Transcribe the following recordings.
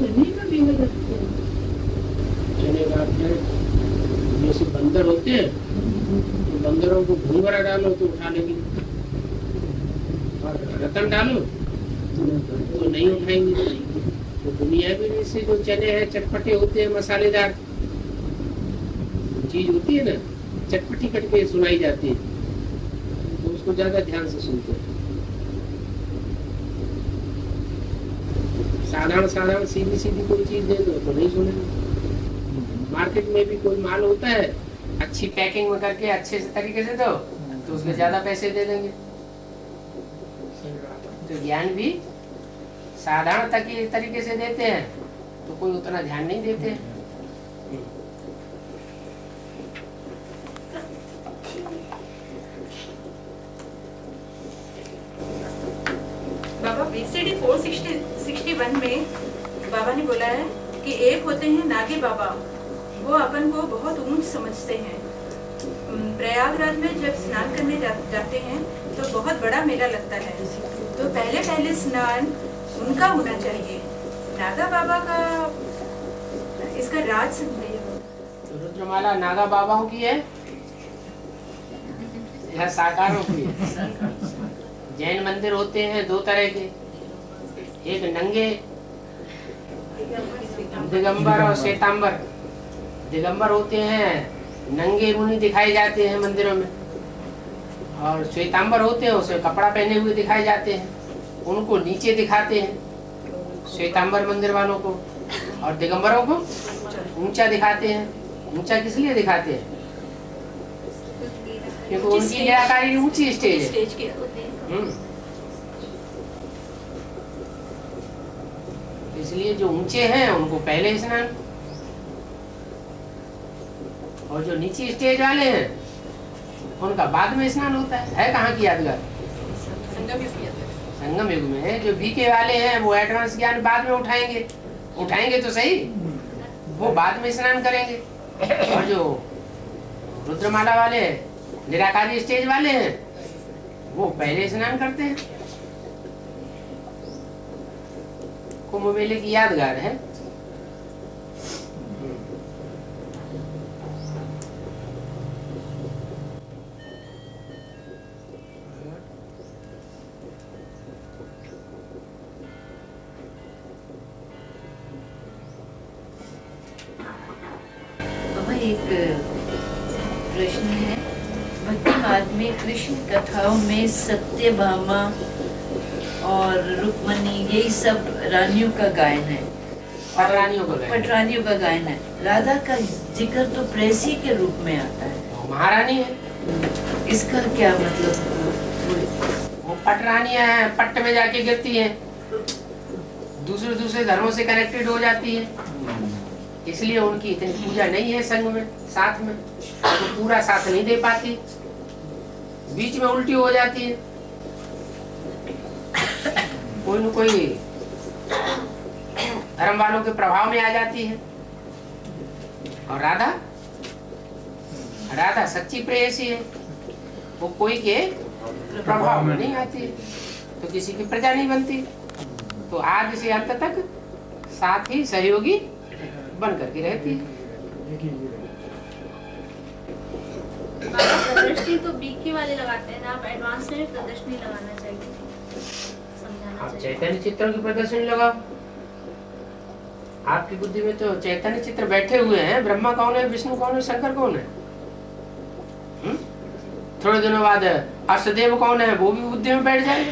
नहीं का भी हो जाते हैं। चने काटने जैसे बंदर होते हैं तो बंदरों को घूंघरा डालो तो उठा लेंगे, और रतन डालो तो नहीं उठाएंगे। तो दुनिया में जैसे जो चने हैं चटपटे होते हैं, मसालेदार चीज होती है ना, चटपटी कटके सुनाई जाती है, तो उसको ज्यादा ध्यान से सुनते हैं। साधारण साधारण सीधी सीधी कोई चीज दे दो तो नहीं सुनेंगे। मार्केट में भी कोई माल होता है, अच्छी पैकिंग में करके अच्छे से तरीके से दो तो उसके ज्यादा पैसे दे देंगे। तो ज्ञान भी साधारण तरीके से देते हैं तो कोई उतना ध्यान नहीं देते हैं। बाबा BCD 461 में बाबा ने बोला है कि एक होते हैं नागे बाबा, वो अपन को बहुत ऊंच समझते हैं। प्रयागराज में जब स्नान करने जाते हैं तो बहुत बड़ा मेला लगता है, तो पहले स्नान उनका होना चाहिए। नागा बाबा का इसका राज समझिए। तो रुद्रमाला नागा बाबाओं की है या साकारों की है? जैन मंदिर होते हैं दो तरह के, एक नंगे दिगंबर और श्वेतांबर। दिगंबर होते हैं, नंगे मुनि दिखाए जाते हैं मंदिरों में, और श्वेतांबर होते हैं उसे कपड़ा पहने हुए दिखाए जाते हैं, उनको नीचे दिखाते हैं श्वेतांबर मंदिर वालों को, और दिगंबरों को ऊंचा दिखाते हैं। ऊंचा किस लिए दिखाते हैं? क्योंकि उनकी निराकारी ऊंची स्टेज है। इसलिए जो ऊंचे हैं उनको पहले स्नान, और जो नीचे स्टेज वाले हैं उनका बाद में स्नान होता है कहाँ की यादगार? संगम युग में। जो बीके वाले हैं वो एडवांस ज्ञान बाद में उठाएंगे तो सही, वो बाद में स्नान करेंगे। और जो रुद्रमाला वाले निराकारी स्टेज वाले हैं वो पहले स्नान करते हैं। कुंभ मेले की यादगार है। एक प्रश्न है, भक्ति मार्ग में कृष्ण कथाओं में सत्यभामा और रुक्मणी यही सब रानियों का गायन है, पटरानियों का गायन है। राधा का जिक्र तो प्रेसी के रूप में आता है, महारानी है। इसका क्या मतलब? वो पटरानियां हैं, पट्ट में जाके गिरती हैं, दूसरे धर्मों से कनेक्टेड हो जाती है, इसलिए उनकी इतनी पूजा नहीं है संग में, साथ में तो पूरा साथ नहीं दे पाती, बीच में उल्टी हो जाती है, कोई न कोई धर्म वालों के प्रभाव में आ जाती है। और राधा सच्ची प्रेयसी है, वो कोई के प्रभाव में नहीं आती है, तो किसी की प्रजा नहीं बनती, तो आदि से अंत तक साथ ही सहयोगी बन करके रहती है। प्रदर्शनी तो बीके वाले लगाते हैं ना, आप एडवांस में प्रदर्शनी लगाना चाहिए, समझाना आप चाहिए। चैतन्य चित्रों की प्रदर्शनी लगाओ। आपकी बुद्धि में तो चैतन्य चित्र बैठे हुए हैं, ब्रह्मा कौन है, विष्णु कौन है, शंकर कौन है? थोड़े दिनों बाद अष्टदेव कौन है वो भी बुद्धि में बैठ जाएगा।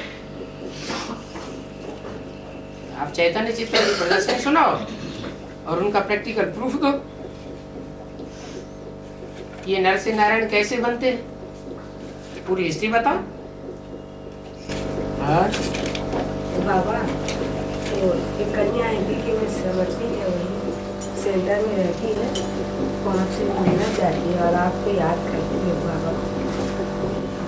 आप चैतन्य चित्र की प्रदर्शनी सुनाओ और उनका प्रैक्टिकल प्रूफ दो। ये नरसिंह नारायण कैसे बनते हैं, पूरी हिस्ट्री बताओ। बाबा तो एक कन्या है कि मैं समझती है, वही सेंटर में रहती है, वो आपसे मिलना चाहती है और आपको याद करती है। बाबा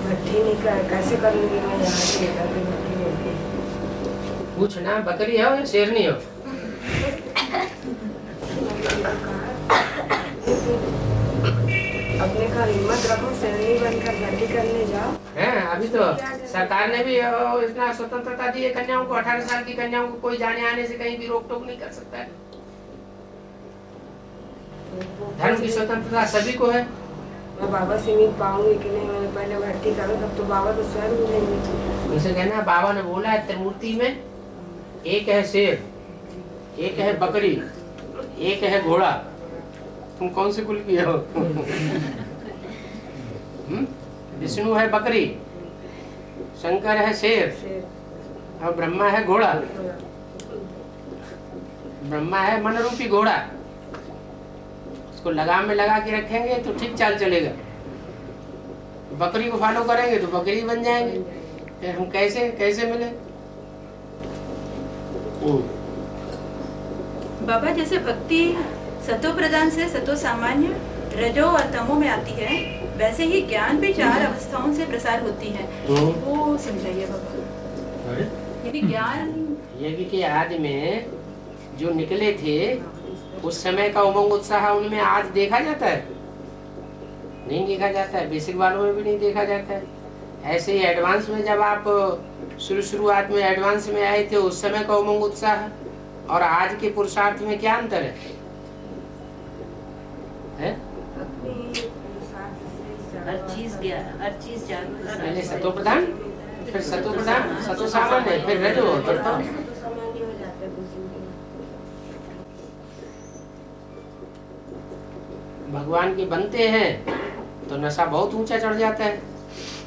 भट्टी नहीं कैसे करूँगी मैं यहाँ से भट्टी नहीं। पूछना बकरी हो या शेरनी हो? अपने का हिम्मत रखो, शेरनी बनकर भट्टी करने जाओ। है। अभी तो सरकार ने भी इतना स्वतंत्रता दी है कन्याओं को, 18 साल की कन्याओं को कोई जाने आने से कहीं भी रोक टोक नहीं कर सकता है। धर्म की स्वतंत्रता सभी को है। मैं बाबा से मिल पाऊंगी कि नहीं, मैंने पहले भर्ती करूँ तब तो बाबा तो स्वयं मिलेंगे। जैसे कहना बाबा ने बोला है त्रिमूर्ति में एक है शेर, एक है बकरी, एक है घोड़ा। तुम कौन से कुल की हो? विष्णु है बकरी, शंकर है शेर और ब्रह्मा है घोड़ा। ब्रह्मा है मन रूपी घोड़ा, उसको लगाम में लगा के रखेंगे तो ठीक चाल चलेगा। बकरी को फॉलो करेंगे तो बकरी बन जाएंगे। फिर हम कैसे कैसे मिले? बाबा जैसे भक्ति सतो प्रधान से सतो सामान्य, रजो और तमो में आती है, वैसे ही ज्ञान भी 4 अवस्थाओं से प्रसार होती है। वो समझाइए बाबा। यानी ज्ञान यज्ञ के आदि में जो निकले थे उस समय का उमंग उत्साह उनमें आज देखा जाता है? नहीं देखा जाता है। बेसिक वालों में भी नहीं देखा जाता है। ऐसे ही एडवांस में जब आप शुरुआत में एडवांस में आए थे उस समय का उमंग उत्साह और आज के पुरुषार्थ में क्या अंतर है? हर चीज जागरूक। पहले सतो प्रधान, फिर सतो प्रधान, सतो सामान्य, फिर रजो, फिर तमो। सामान्य हो जाता है कुछ दिन। भगवान के बनते हैं तो नशा बहुत ऊंचा चढ़ जाता है।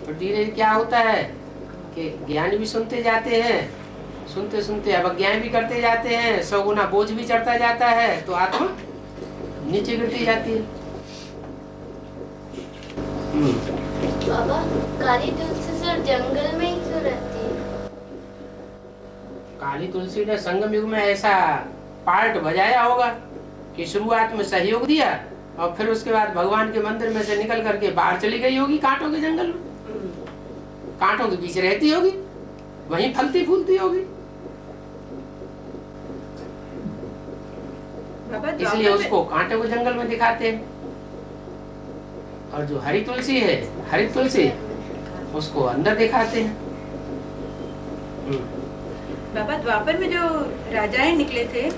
तो धीरे क्या होता है कि ज्ञान भी सुनते जाते हैं, सुनते सुनते अब ज्ञान भी करते जाते हैं, 100 गुना बोझ भी चढ़ता जाता है तो आत्मा नीचे गिरती जाती है। बाबा काली तुलसी सर जंगल में ही क्यों रहती है? काली तुलसी ने संगम युग में ऐसा पार्ट बजाया होगा कि शुरुआत में सहयोग दिया और फिर उसके बाद भगवान के मंदिर में से निकल करके बाहर चली गई होगी कांटों के जंगल में, कांटों के बीच रहती होगी, वहीं फलती फूलती होगी। इसलिए उसको कांटों के जंगल में दिखाते हैं। और जो हरी तुलसी है, हरी तुलसी, उसको अंदर दिखाते हैं। बाबा द्वापर में जो राजाएं निकले थे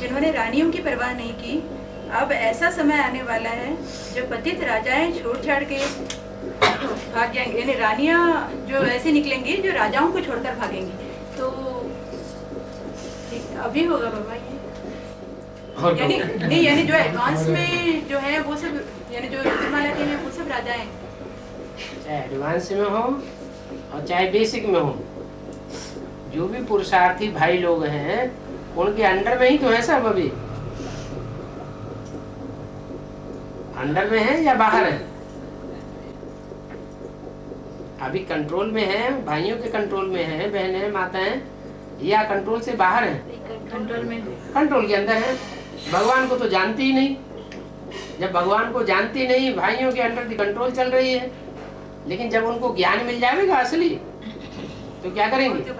जिन्होंने रानियों की परवाह नहीं की, अब ऐसा समय आने वाला है जो पतित राजाएं छोड़ छाड़ के भाग जाएंगे। यानी रानियां जो ऐसे निकलेंगी जो राजाओं को छोड़कर भागेंगी। तो अभी होगा बाबा ये? यानी नहीं, यानी जो एडवांस में जो है वो सब, यानी जो रुद्रमाला के हैं वो सब राजाएं, चाहे एडवांस में हो और चाहे बेसिक में हो, जो भी पुरुषार्थी भाई लोग हैं उनके अंडर में ही तो है सब। अभी अंडर में है या बाहर है? अभी कंट्रोल में है, भाइयों के कंट्रोल में है, बहनें माताएं, या कंट्रोल से बाहर है? कंट्रोल में, कंट्रोल के अंदर है। भगवान को तो जानती ही नहीं। जब भगवान को जानती नहीं, भाइयों के अंडर की कंट्रोल चल रही है। लेकिन जब उनको ज्ञान मिल जाएगा असली तो क्या करेंगे?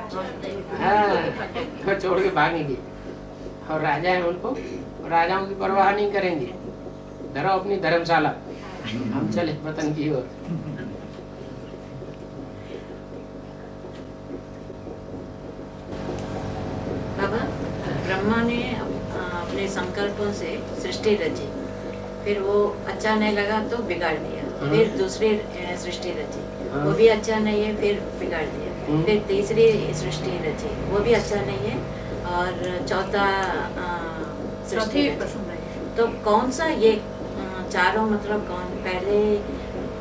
हाँ, छोड़ के भागेंगे। और राजा है, उनको राजाओं की परवाह नहीं करेंगे। धरो अपनी धर्मशाला, हम चले वतन की ओर। बाबा ब्रह्मा ने अपने संकल्पों से सृष्टि रची, फिर वो अच्छा नहीं लगा तो बिगाड़ दिया, फिर दूसरी सृष्टि रची, वो भी अच्छा नहीं है, फिर बिगाड़ दिया, फिर तीसरी सृष्टि रची, वो भी अच्छा नहीं है, और चौथा सृष्टि रची। तो कौन सा ये चारों, मतलब कौन पहले?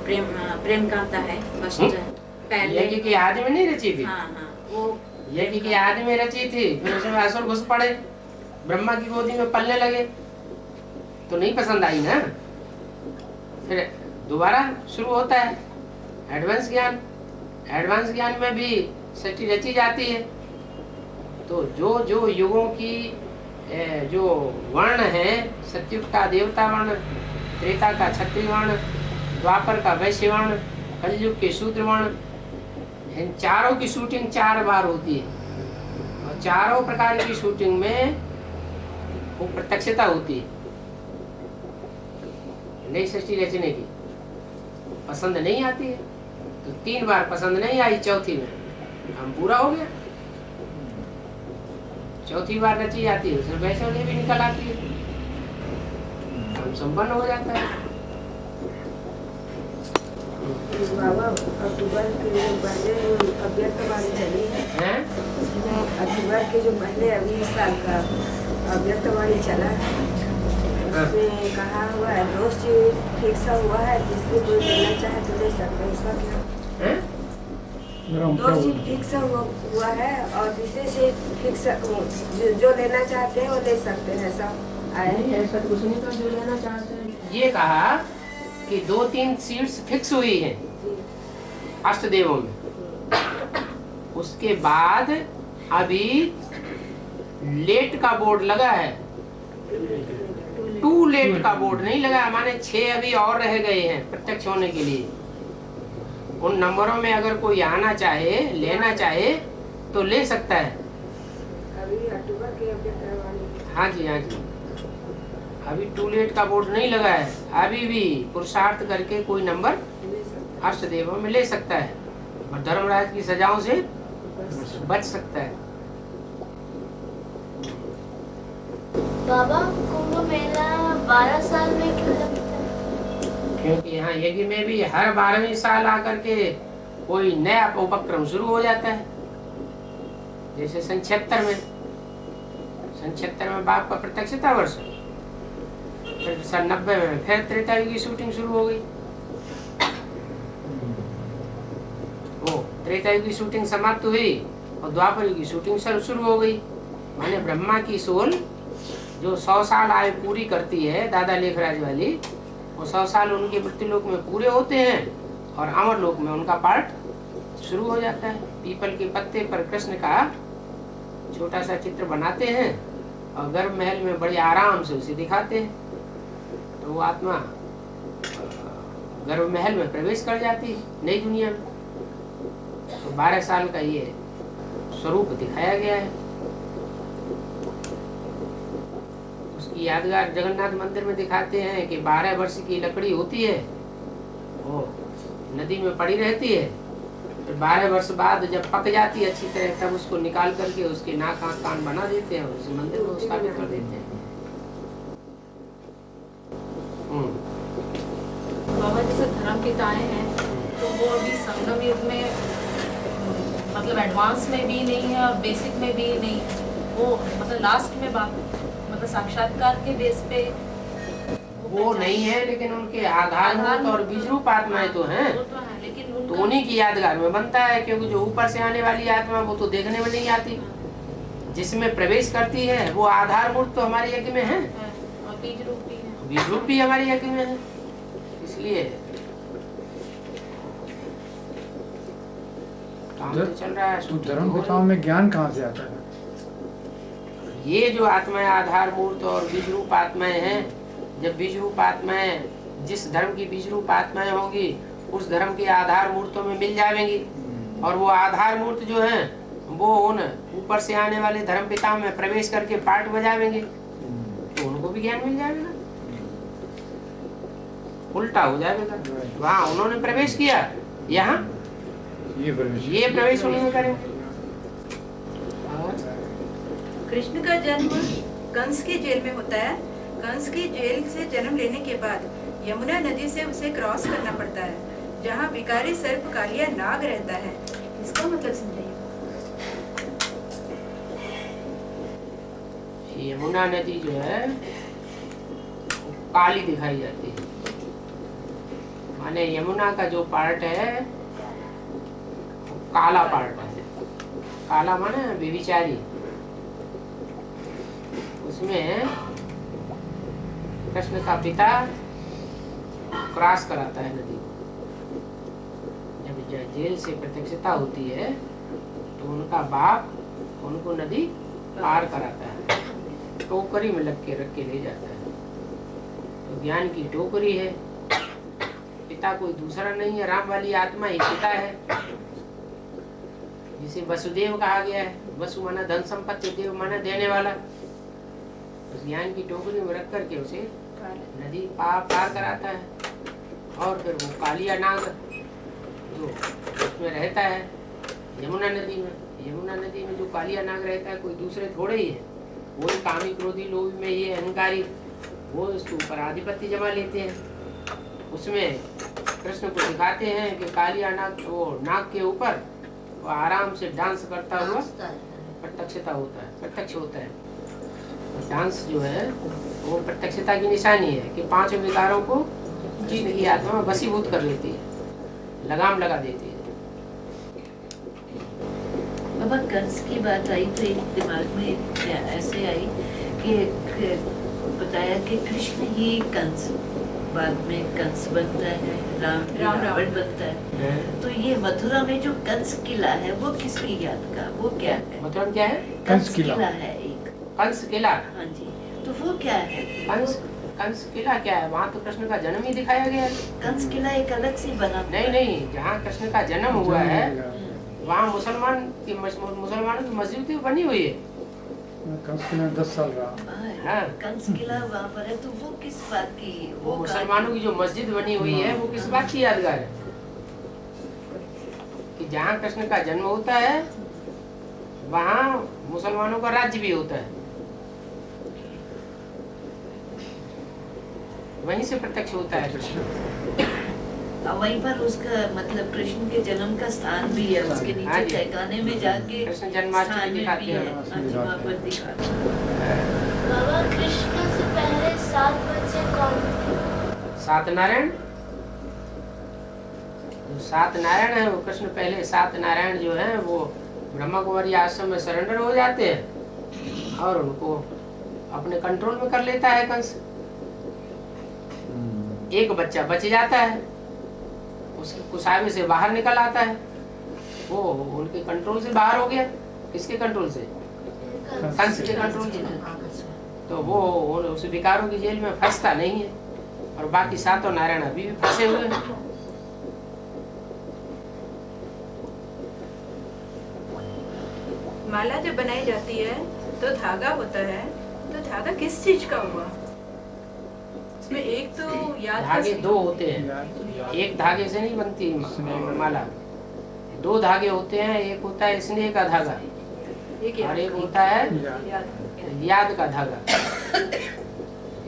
प्रेम कांता है फर्स्ट पहले। यज्ञ की आदि में नहीं रची थी? हाँ हाँ, वो यज्ञ की आदि में रची थी, फिर उसमें असुर घुस पड़े, ब्रह्मा की गोदी में पलने लगे तो नहीं पसंद आई ना। फिर दोबारा शुरू होता है एडवांस ज्ञान। एडवांस ज्ञान में भी सृष्टि रची जाती है। तो जो जो युगों की जो वर्ण है, सतयुग का देवता वर्ण, त्रेता का क्षत्रिय वर्ण, द्वापर का वैश्य वर्ण, कलयुग के शूद्र वर्ण, इन चारों की शूटिंग 4 बार होती है। और चारों प्रकार की शूटिंग में वो प्रत्यक्षता होती है। नई सृष्टि रचने की पसंद नहीं आती है तो 3 बार पसंद नहीं आई, चौथी में हम पूरा हो गया। चौथी बार रची जाती है, उसमें वैष्णवी भी निकल आती है, काम संपन्न हो जाता है। बाबा अक्टूबर के जो पहले अभ्यर्थवाणी चली है, अक्टूबर के जो पहले अभी इस साल का अभ्यर्थवाणी चला है, उसमें कहा हुआ है 2 सीट फिक्स हुआ है, जिससे कोई लेना चाहे तो ले सकते हैं। इसका क्या 2 सीट फिक्स हुआ है और दूसरे से फिक्स जो लेना चाहते हैं वो ले सकते हैं। सब आए ऐसा कुछ नहीं था, जो लेना चाहते हैं। ये कहा कि 2-3 सीट्स फिक्स हुई हैं अष्टदेवों में। उसके बाद अभी लेट का बोर्ड लगा है, टू लेट का बोर्ड नहीं लगा, माने 6 अभी और रह गए हैं प्रत्यक्ष होने के लिए। उन नंबरों में अगर कोई आना चाहे, लेना चाहे तो ले सकता है। अभी अक्टूबर के अभ्यर्थवाणी। हाँ जी, हाँ जी, अभी टू लेट का बोर्ड नहीं लगा है, अभी भी पुरुषार्थ करके कोई नंबर अष्टदेवों में ले सकता है और धर्मराज की सजाओं से बच सकता है। बाबा कुंभ मेला 12 साल में क्यों लगता है? क्योंकि यहाँ यज्ञ में भी हर 12वें साल आकर के कोई नया उपक्रम शुरू हो जाता है। जैसे सन 76 में बाप का प्रत्यक्षता वर्ष, फिर सन 90 में फिर त्रेता युग की शूटिंग शुरू हो गई। वो त्रेता युग की शूटिंग समाप्त हुई और द्वापर युग की शूटिंग शुरू हो गई। माने ब्रह्मा की सोल जो 100 साल आयु पूरी करती है, दादा लेखराज वाली, वो 100 साल उनके मृत्युलोक में पूरे होते हैं और अमर लोक में उनका पार्ट शुरू हो जाता है। पीपल के पत्ते पर कृष्ण का छोटा सा चित्र बनाते हैं और गर्भ महल में बड़े आराम से उसे दिखाते हैं, तो वो आत्मा गर्भ महल में प्रवेश कर जाती है नई दुनिया में। तो 12 साल का ये स्वरूप दिखाया गया है। उसकी यादगार जगन्नाथ मंदिर में दिखाते हैं कि 12 वर्ष की लकड़ी होती है, वो नदी में पड़ी रहती है, फिर 12 वर्ष बाद जब पक जाती है अच्छी तरह, तब उसको निकाल करके उसके नाक आँख कान बना देते हैं, उस मंदिर को स्थापित कर देते हैं। बाबा जैसे धर्म पिताएं हैं तो वो अभी संगम युग में मतलब एडवांस में भी नहीं है और बेसिक में भी नहीं है, वो मतलब लास्ट में बात मतलब साक्षात्कार के बेस पे वो नहीं है, लेकिन उनके आधारभूत और बीजरूप आत्माएं तो हैं, वो तो है, लेकिन तो उन्हीं की यादगार में बनता है। क्योंकि जो ऊपर से आने वाली आत्मा वो तो देखने में नहीं आती, जिसमें प्रवेश करती है वो आधारभूत तो हमारे यज्ञ में है और बीज रूप भी है। बीज रूप भी हमारे यज्ञ में है। इसलिए काम तो चल रहा है। तो धर्म पिताओं में ज्ञान कहाँ से आता है? ये जो आत्माएं आधार मूर्त और बीज रूप आत्माएं हैं, जब बीज रूप आत्माएं जिस धर्म की बीज रूप आत्माएं होंगी उस धर्म की आधार मूर्तों में मिल जाएंगी, और वो आधार मूर्त जो हैं वो उन ऊपर से आने वाले धर्म पिताओं में प्रवेश करके पाठ बजावेंगे, तो उनको भी ज्ञान मिल जाएगा। उल्टा हो जाएगा, वहाँ उन्होंने प्रवेश किया, यहाँ ये प्रवेश उन्होंने करेंगे। कृष्ण का जन्म कंस की जेल में होता है। कंस की जेल से जन्म लेने के बाद यमुना नदी से उसे क्रॉस करना पड़ता है, जहाँ विकारी सर्प कालिया नाग रहता है। इसका मतलब समझाइए। यमुना नदी जो है काली दिखाई जाती है, माने यमुना का जो पार्ट है काला पार्ट है। काला माने व्यभिचारी, उसमें कृष्ण का पिता क्रॉस कराता है नदी को। जब जेल से प्रत्यक्षता होती है तो उनका बाप उनको नदी पार कराता है, टोकरी में रख के ले जाता है। तो ज्ञान की टोकरी है, पिता कोई दूसरा नहीं है, राम वाली आत्मा ही पिता है, जिसे वसुदेव कहा गया है। वसु माना धन संपत्ति, देव माना देने वाला। उस ज्ञान की टोकरी में रख करके उसे नदी पार कराता है, और फिर वो कालिया नाग तो उसमें रहता है यमुना नदी में। यमुना नदी में जो कालिया नाग रहता है कोई दूसरे थोड़े ही है, वही कामी क्रोधी लोभ में ये अहंकारी, वो इसके ऊपर आधिपत्य जमा लेते हैं। उसमें कृष्ण को दिखाते हैं कि कालिया नाग, वो नाग के ऊपर वो आराम से डांस करता हुआ प्रत्यक्ष होता है। डांस जो है वो प्रत्यक्षता की निशानी है कि 5 विकारों को जीत की आत्मा वशीभूत कर लेती है, लगाम लगा देती है। बाबा कंस की बात आई तो एक दिमाग में ऐसे आई कि बताया कि कृष्ण ही कंस, बाद में कंस बनता है, राम रावण बनता है। तो ये मथुरा में जो कंस किला है वो किसकी याद का, वो क्या है? मतलब क्या है? कंस किला है एक। कंस किला? हाँ जी, तो वो क्या है? कंस किला क्या है? वहाँ तो कृष्ण का जन्म ही दिखाया गया है। कंस किला एक अलग से बना? नहीं, जहाँ कृष्ण का जन्म हुआ है वहाँ मुसलमानों की मस्जिद बनी हुई है। कंस किला 10 साल रहा। हाँ। कंस किला वहाँ पर है, तो वो किस बात की? वो मुसलमानों की जो मस्जिद बनी हुई है वो किस बात की यादगार है? कि जहाँ कृष्ण का जन्म होता है वहाँ मुसलमानों का राज्य भी होता है, वहीं से प्रत्यक्ष होता है कृष्ण। वहीं पर उसका मतलब कृष्ण के जन्म का स्थान भी है, उसके नीचे ठिकाने में जाके कृष्ण जन्माष्टमी दिखाते हैं। वहाँ पर दिखाते हैं। बाबा कृष्ण से पहले 7 बच्चे कौन थे? 7 नारायण। जो 7 नारायण है वो कृष्ण पहले 7 नारायण जो है वो ब्रह्मा कुमारी आश्रम में सरेंडर हो जाते हैं और उनको अपने कंट्रोल में कर लेता है कंस। एक बच्चा बच जाता है, उसके कुसावे से बाहर निकल आता है, वो उनके कंट्रोल से बाहर हो गया। किसके कंट्रोल से? कंस के कंट्रोल से। तो वो उस विकारों की जेल में फंसता नहीं है और बाकी 7 नारायण अभी भी फंसे हुए हैं। माला जब बनाई जाती है तो धागा होता है, तो धागा किस चीज का हुआ? इसमें एक तो याद धागे 2 होते हैं, एक धागे से नहीं बनती माला। 2 धागे होते हैं, एक होता है स्नेह का धागा और एक होता है याद का धागा।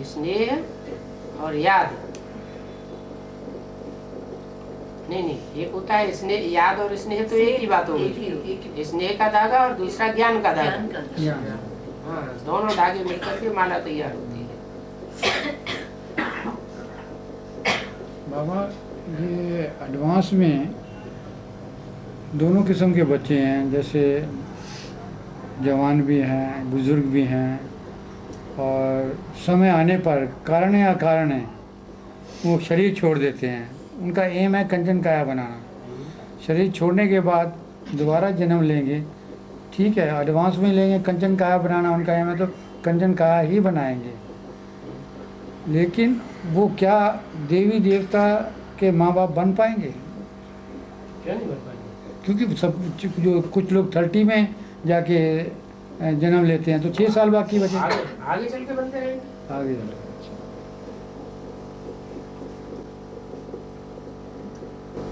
स्नेह और याद नहीं, एक होता है स्नेह, याद और स्नेह तो एक ही बात होगी। स्नेह का धागा और दूसरा ज्ञान का धागा। हाँ, दोनों धागे मिलकर के माला तैयार होती है। बाबा ये एडवांस में दोनों किस्म के बच्चे हैं, जैसे जवान भी हैं, बुजुर्ग भी हैं, और समय आने पर कारण या कारण है वो शरीर छोड़ देते हैं। उनका एम है कंचन काया बनाना। शरीर छोड़ने के बाद दोबारा जन्म लेंगे, ठीक है, एडवांस में लेंगे, कंचन काया बनाना उनका एम है तो कंचन काया ही बनाएंगे। लेकिन वो क्या देवी देवता के माँ बाप बन पाएंगे? क्यों नहीं बन पाएंगे? क्योंकि सब जो कुछ लोग 30 में जाके जन्म लेते हैं तो 6 साल बाकी बचे। आगे चल के बनते रहेंगे। आगे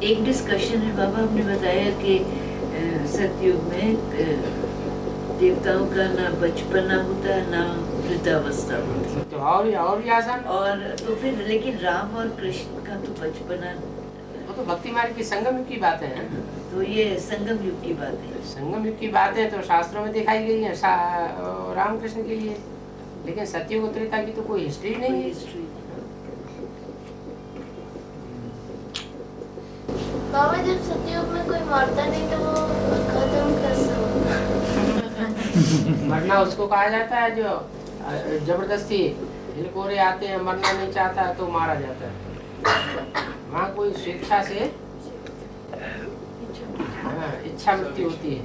एक डिस्कशन है बाबा, आपने बताया कि सतयुग में देवताओं का ना बचपना होता है ना वृद्धावस्था होती है। तो और भी आसान। और तो फिर लेकिन राम और कृष्ण का तो बचपना, वो तो भक्ति मार्ग की संगम युग की बात है। तो ये संगम युग की बात है। संगम युग की बात है तो शास्त्रों में दिखाई गई है रामकृष्ण के लिए, लेकिन सतयुग त्रेता की तो कोई हिस्ट्री नहीं है। हिस्ट्री बाबा जब सतयुग में कोई मरता नहीं तो वो खत्म कैसे होगा? मरना उसको कहा जाता है जो जबरदस्ती हिलकोरे आते हैं, मरना नहीं चाहता तो मारा जाता है। वहाँ कोई स्वेच्छा से इच्छा मृत्यु होती है।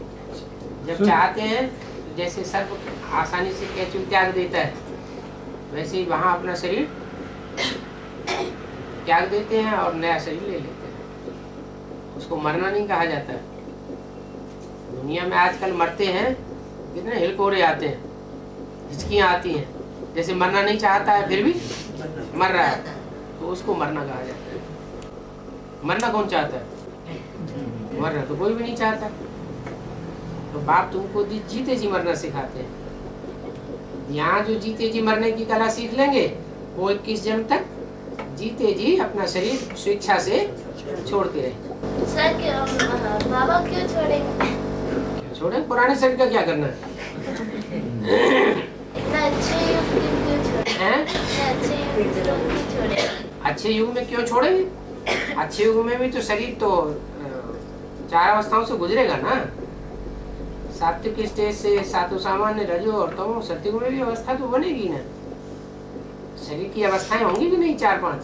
जब चाहते हैं, जैसे सर्प आसानी से केचुल त्याग देता है, वैसे ही वहाँ अपना शरीर त्याग देते हैं और नया शरीर ले लेते हैं। उसको मरना नहीं कहा जाता है। दुनिया में आजकल मरते हैं, कितने हिलकोरे आते हैं, हिचकियाँ आती हैं, जैसे मरना नहीं चाहता है फिर भी मर रहा है, तो उसको मरना कहा जाता है। मरना कौन चाहता है? मरना तो कोई भी नहीं चाहता। तो बाप तुमको जीते जी मरना सिखाते हैं। यहाँ जो जीते जी मरने की कला सीख लेंगे वो 21 जन्म तक जीते जी अपना शरीर स्वेच्छा से छोड़ते रहे। सर बाबा क्यों छोड़ेंगे? छोड़े पुराने शरीर का क्या करना है? इतना अच्छे युग क्यों छोड़े? हैं? इतना अच्छे युग क्यों छोड़े? अच्छे युग में क्यों छोड़ेंगे? अच्छे युग में भी तो शरीर तो 4 अवस्थाओं से गुजरेगा ना। सात्विक स्टेज से सातों सामान्य, रजो और तमो, सत्युग में भी अवस्था तो बनेगी ना। शरीर की अवस्थाएं होंगी कि नहीं 4-5,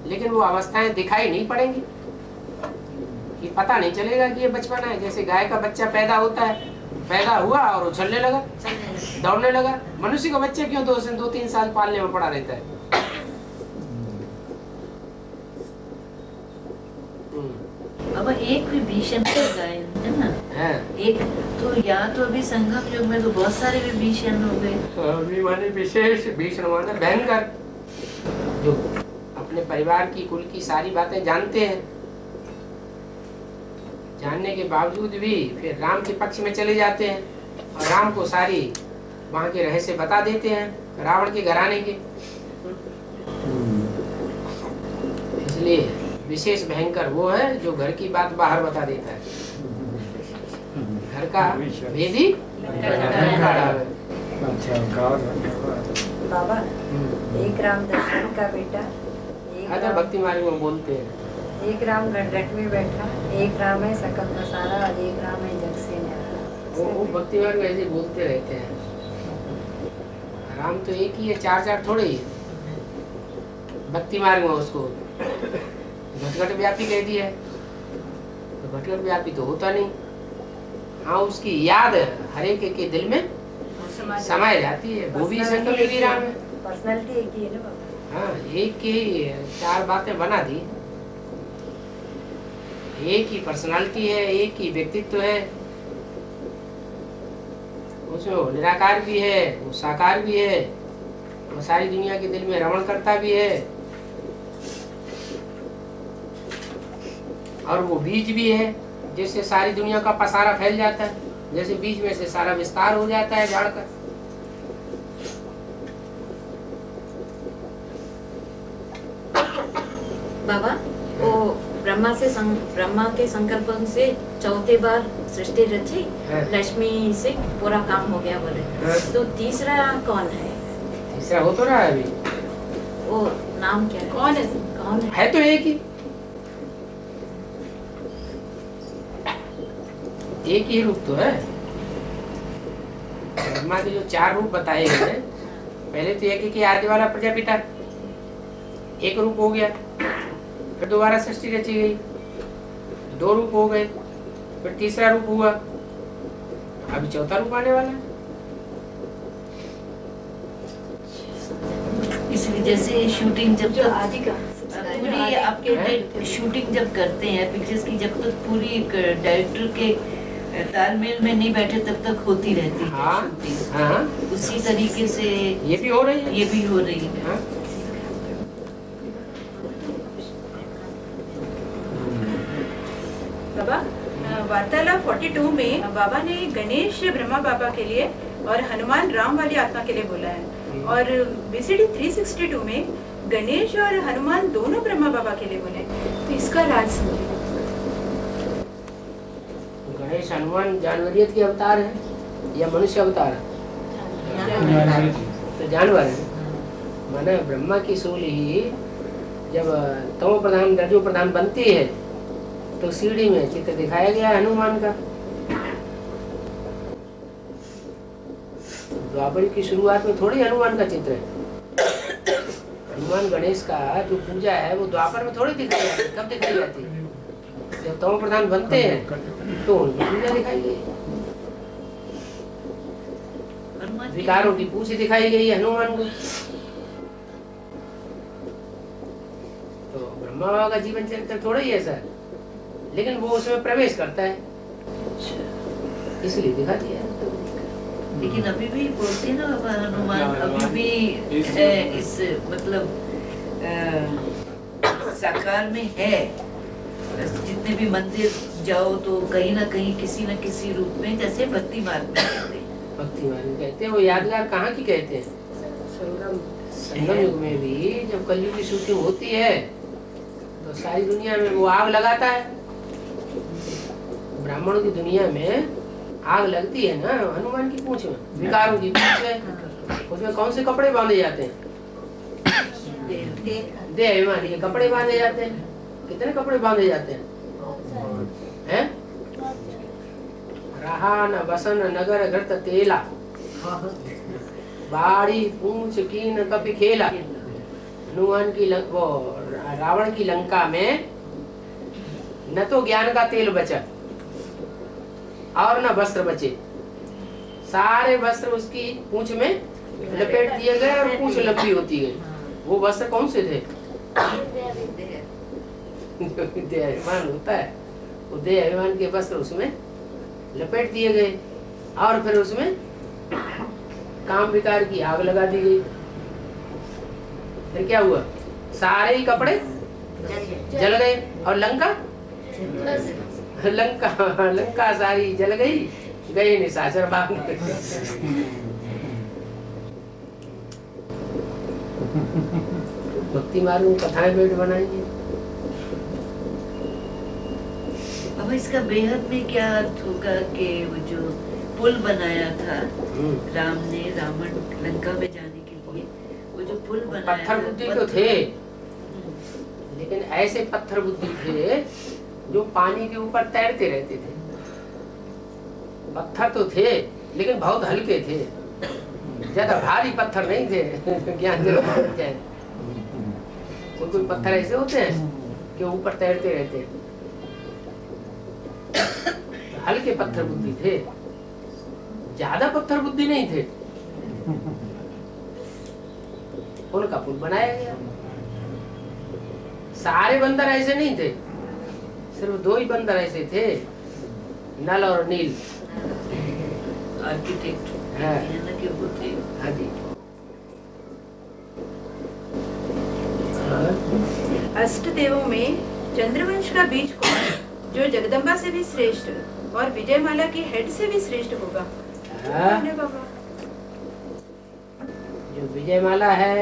लेकिन वो अवस्थाएं दिखाई नहीं पड़ेंगी कि पता नहीं चलेगा कि ये बचपना है। जैसे गाय का बच्चा पैदा होता है, पैदा हुआ और उछलने लगा, दौड़ने लगा। मनुष्य का बच्चा क्यों 2-3 साल पालने में पड़ा रहता है? अब एक भी भीषण गायन है ना, है। एक तो यहाँ तो अभी संगम युग में तो बहुत सारे विभीषण हो गए। अभी माने विशेष, भीषण माने भयंकर, जो अपने परिवार की कुल की सारी बातें जानते हैं, जानने के बावजूद भी फिर राम के पक्ष में चले जाते हैं और राम को सारी वहाँ के रहस्य बता देते हैं, रावण के घराने के। इसलिए विशेष भयंकर वो है जो घर की बात बाहर बता देता है। घर का भेदी बाबा एक राम दशरथ का बेटा, अच्छा भक्ति मार्ग में बोलते हैं। एक राम घट में बैठा, एक राम है सकल प्रसारा और एक राम है जग से न्यारा। वो भक्ति मार्ग में ऐसे बोलते रहते हैं। राम तो एक ही है, 4 थोड़े ही है। भक्ति मार्ग में उसको घट व्यापी कह दिया है, तो घट व्यापी तो होता नहीं। हाँ, उसकी याद हर एक के दिल में समाये जाती है। वो भी संकल्प की राम है, पर्सनालिटी एक ही है ना बाबा। हाँ, एक की 4 बातें बना दी। एक ही पर्सनालिटी है, एक ही व्यक्तित्व है। उसमें वो निराकार भी है, वो साकार भी है, वो सारी दुनिया के दिल में रमण करता भी है, और वो बीज भी है जिससे सारी दुनिया का पसारा फैल जाता है। जैसे बीज में से सारा विस्तार हो जाता है झाड़ का। बाबा वो ब्रह्मा के संकल्प से 4थे बार सृष्टि रची, लक्ष्मी से पूरा काम हो गया बोले। तो तीसरा कौन है? तीसरा हो तो रहा है अभी। वो नाम क्या है? कौन है तो एक ही रूप तो है। ब्रह्मा के जो 4 रूप बताए गए हैं, पहले तो एक ही आदि वाला प्रजापिता एक रूप हो गया, फिर दोबारा सृष्टि रची गई, 2 रूप हो गए, फिर तीसरा रूप हुआ, अभी 4था रूप आने वाला है। इसलिए जैसे शूटिंग जब जो तक आदि का पूरी आपके शूटिंग जब करते हैं पिक्चर्स की, जब तक पूरी डायरेक्टर के तालमेल में नहीं बैठे तब तक होती रहती है हाँ, शूटिंग। हाँ, उसी तरीके से ये भी हो रही है। ये भी हो रही है। हाँ? बाबा वार्तालाप 42 में बाबा ने गणेश ब्रह्मा बाबा के लिए और हनुमान राम वाली आत्मा के लिए बोला है, और बीसीडी 362 में गणेश और हनुमान दोनों ब्रह्मा बाबा के लिए बोले। तो इसका राज समझिए। गणेश हनुमान जानवरियत के अवतार है या मनुष्य अवतार है? तो जानवर है। माने ब्रह्मा की सूल ही जब तमो प्रधान रजो प्रधान बनती है तो सीढ़ी में चित्र दिखाया गया है हनुमान का। द्वापर की शुरुआत में थोड़ी हनुमान का चित्र है। हनुमान गणेश का जो पूजा है वो द्वापर में थोड़ी दिखाई जाती है। कब दिखाई जाती है? जब तमो प्रधान बनते हैं तो उनकी पूजा दिखाई गई। विकारों की पूछ दिखाई गई है हनुमान को। तो ब्रह्मा बाबा का जीवन चरित्र थोड़ा ही ऐसा है, लेकिन वो उसमें प्रवेश करता है इसलिए दिखा दिया। लेकिन अभी भी बोलते हैं ना बाबा, हनुमान अभी भी इस मतलब साकार में है, जितने भी मंदिर जाओ तो कहीं ना कहीं किसी न किसी रूप में, जैसे भक्ति मार्ग में कहते हैं। भक्ति मार्ग कहते हैं। वो यादगार कहाँ की कहते हैं? संगम संगम युग में भी जब कलयुग की शूटिंग होती है तो सारी दुनिया में वो आग लगाता है। ब्राह्मणों की दुनिया में आग लगती है ना हनुमान की पूंछ में, विकारों की पूंछ में। उसमें कौन से कपड़े बांधे जाते हैं? देह अभिमानी के कपड़े बांधे जाते हैं। कितने कपड़े बांधे जाते हैं? रहा न बसन नगर घृत तेला, बाड़ी पूंछ कीन कपि खेला। हनुमान की वो रावण की लंका में न तो ज्ञान का तेल बचा और न वस्त्र बचे, सारे वस्त्र उसकी पूंछ में लपेट दिए गए और पूंछ लंबी होती गई। वो वस्त्र कौन से थे? देह अभिमान होता है, वो देह अभिमान के वस्त्र उसमें लपेट दिए गए और फिर उसमें काम विकार की आग लगा दी गई। फिर क्या हुआ? सारे ही कपड़े जल गए और लंका लंका सारी जल गई, गए निशाचर बाग। भक्ति मार्ग में कथाएं बैठ बनाएंगे। अब इसका बेहद में क्या अर्थ होगा कि वो जो पुल बनाया था राम ने रावण लंका में जाने के लिए, वो जो पुल बनाया पत्थर बुद्धि तो थे, लेकिन ऐसे पत्थर बुद्धि थे जो पानी के ऊपर तैरते रहते थे। पत्थर तो थे लेकिन बहुत हल्के थे, ज्यादा भारी पत्थर नहीं थे। ज्ञान जाए कोई कोई पत्थर ऐसे होते हैं कि ऊपर तैरते रहते हैं, हल्के पत्थर बुद्धि थे, ज्यादा पत्थर बुद्धि नहीं थे। उनका पुल बनाया गया। सारे बंदर ऐसे नहीं थे, सिर्फ 2 ही बंदर ऐसे थे, नल और नील। आर्किटेक्ट हाँ। के वो थे। हाँ जी। अष्ट देवों में चंद्रवंश का बीज कौन, जो जगदम्बा से भी श्रेष्ठ और विजयमाला की हेड से भी श्रेष्ठ होगा? हाँ। कौन है बाबा? जो विजयमाला है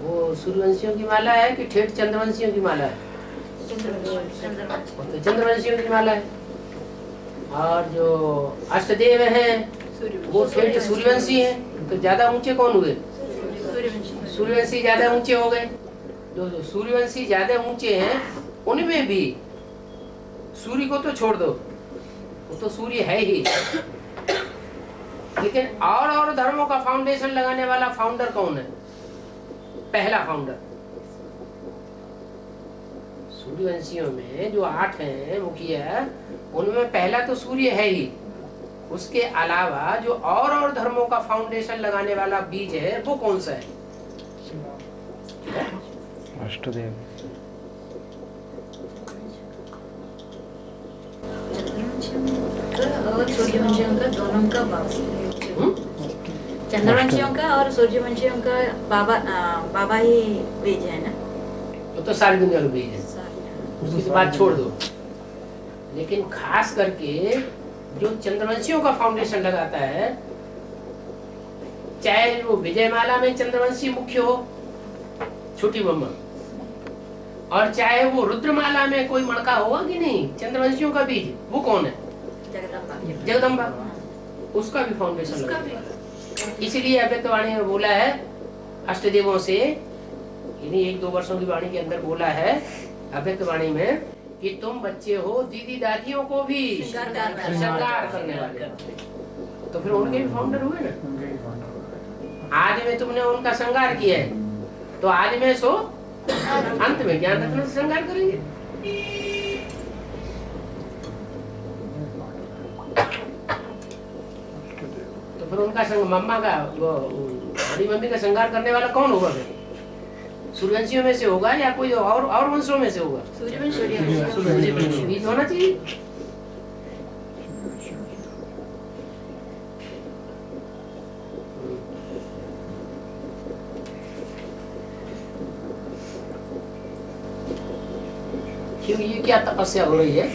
वो सूर्यवंशियों की माला है कि ठेठ चंद्रवंशियों की माला है? तो चंद्रवंशियों की माला है। और जो अष्टदेव हैं वो ठेठ सूर्यवंशी हैं। तो ज्यादा ऊंचे कौन हुए? सूर्यवंशी ज्यादा ऊंचे हो गए। जो सूर्यवंशी ज्यादा ऊंचे हैं उनमें भी सूर्य को तो छोड़ दो, वो तो सूर्य है ही, लेकिन और धर्मों का फाउंडेशन लगाने वाला फाउंडर कौन है? पहला फाउंडर सूर्यवंशियों में जो 8 हैं मुखिया, उनमें पहला तो सूर्य है ही। उसके अलावा जो और धर्मों का फाउंडेशन लगाने वाला बीज है वो कौन सा है? अष्टदेव। और सूर्यवंशियों का दोनों का चंद्रवंशियों का और सूर्यवंशियों का बाबा ही बीज है ना? तो सारी दुनिया का बीज है, उसकी तो बात छोड़ दो। लेकिन खास करके जो चंद्रवंशियों का फाउंडेशन लगाता है, चाहे वो विजयमाला में चंद्रवंशी मुख्य हो, छोटी बम्मा, और चाहे वो रुद्रमाला में कोई मणका होगा कि नहीं, चंद्रवंशियों का बीज वो कौन है? जगदम्बा। उसका भी फाउंडेशन लगा। इसीलिए अव्यक्तवाणी में बोला है अष्टदेवों से, इन्हीं 1-2 वर्षों की वाणी के अंदर बोला है अव्यक्तवाणी में कि तुम बच्चे हो, दीदी दादियों को भी श्रृंगार करने वाले। तो फिर उनके भी फाउंडर हुए ना। आदि में तुमने उनका श्रृंगार किया है, तो आदि में सो अंत में ज्ञान रत्न से श्रृंगार करेंगे। तो फिर उनका मम्मा का बड़ी मम्मी का श्रृंगार करने वाला कौन होगा? फिर सूर्यवंशियों में से होगा या कोई और वंशों में से होगा? सूर्यवंशी बीज होना चाहिए। क्यों, ये क्या तपस्या हो रही है?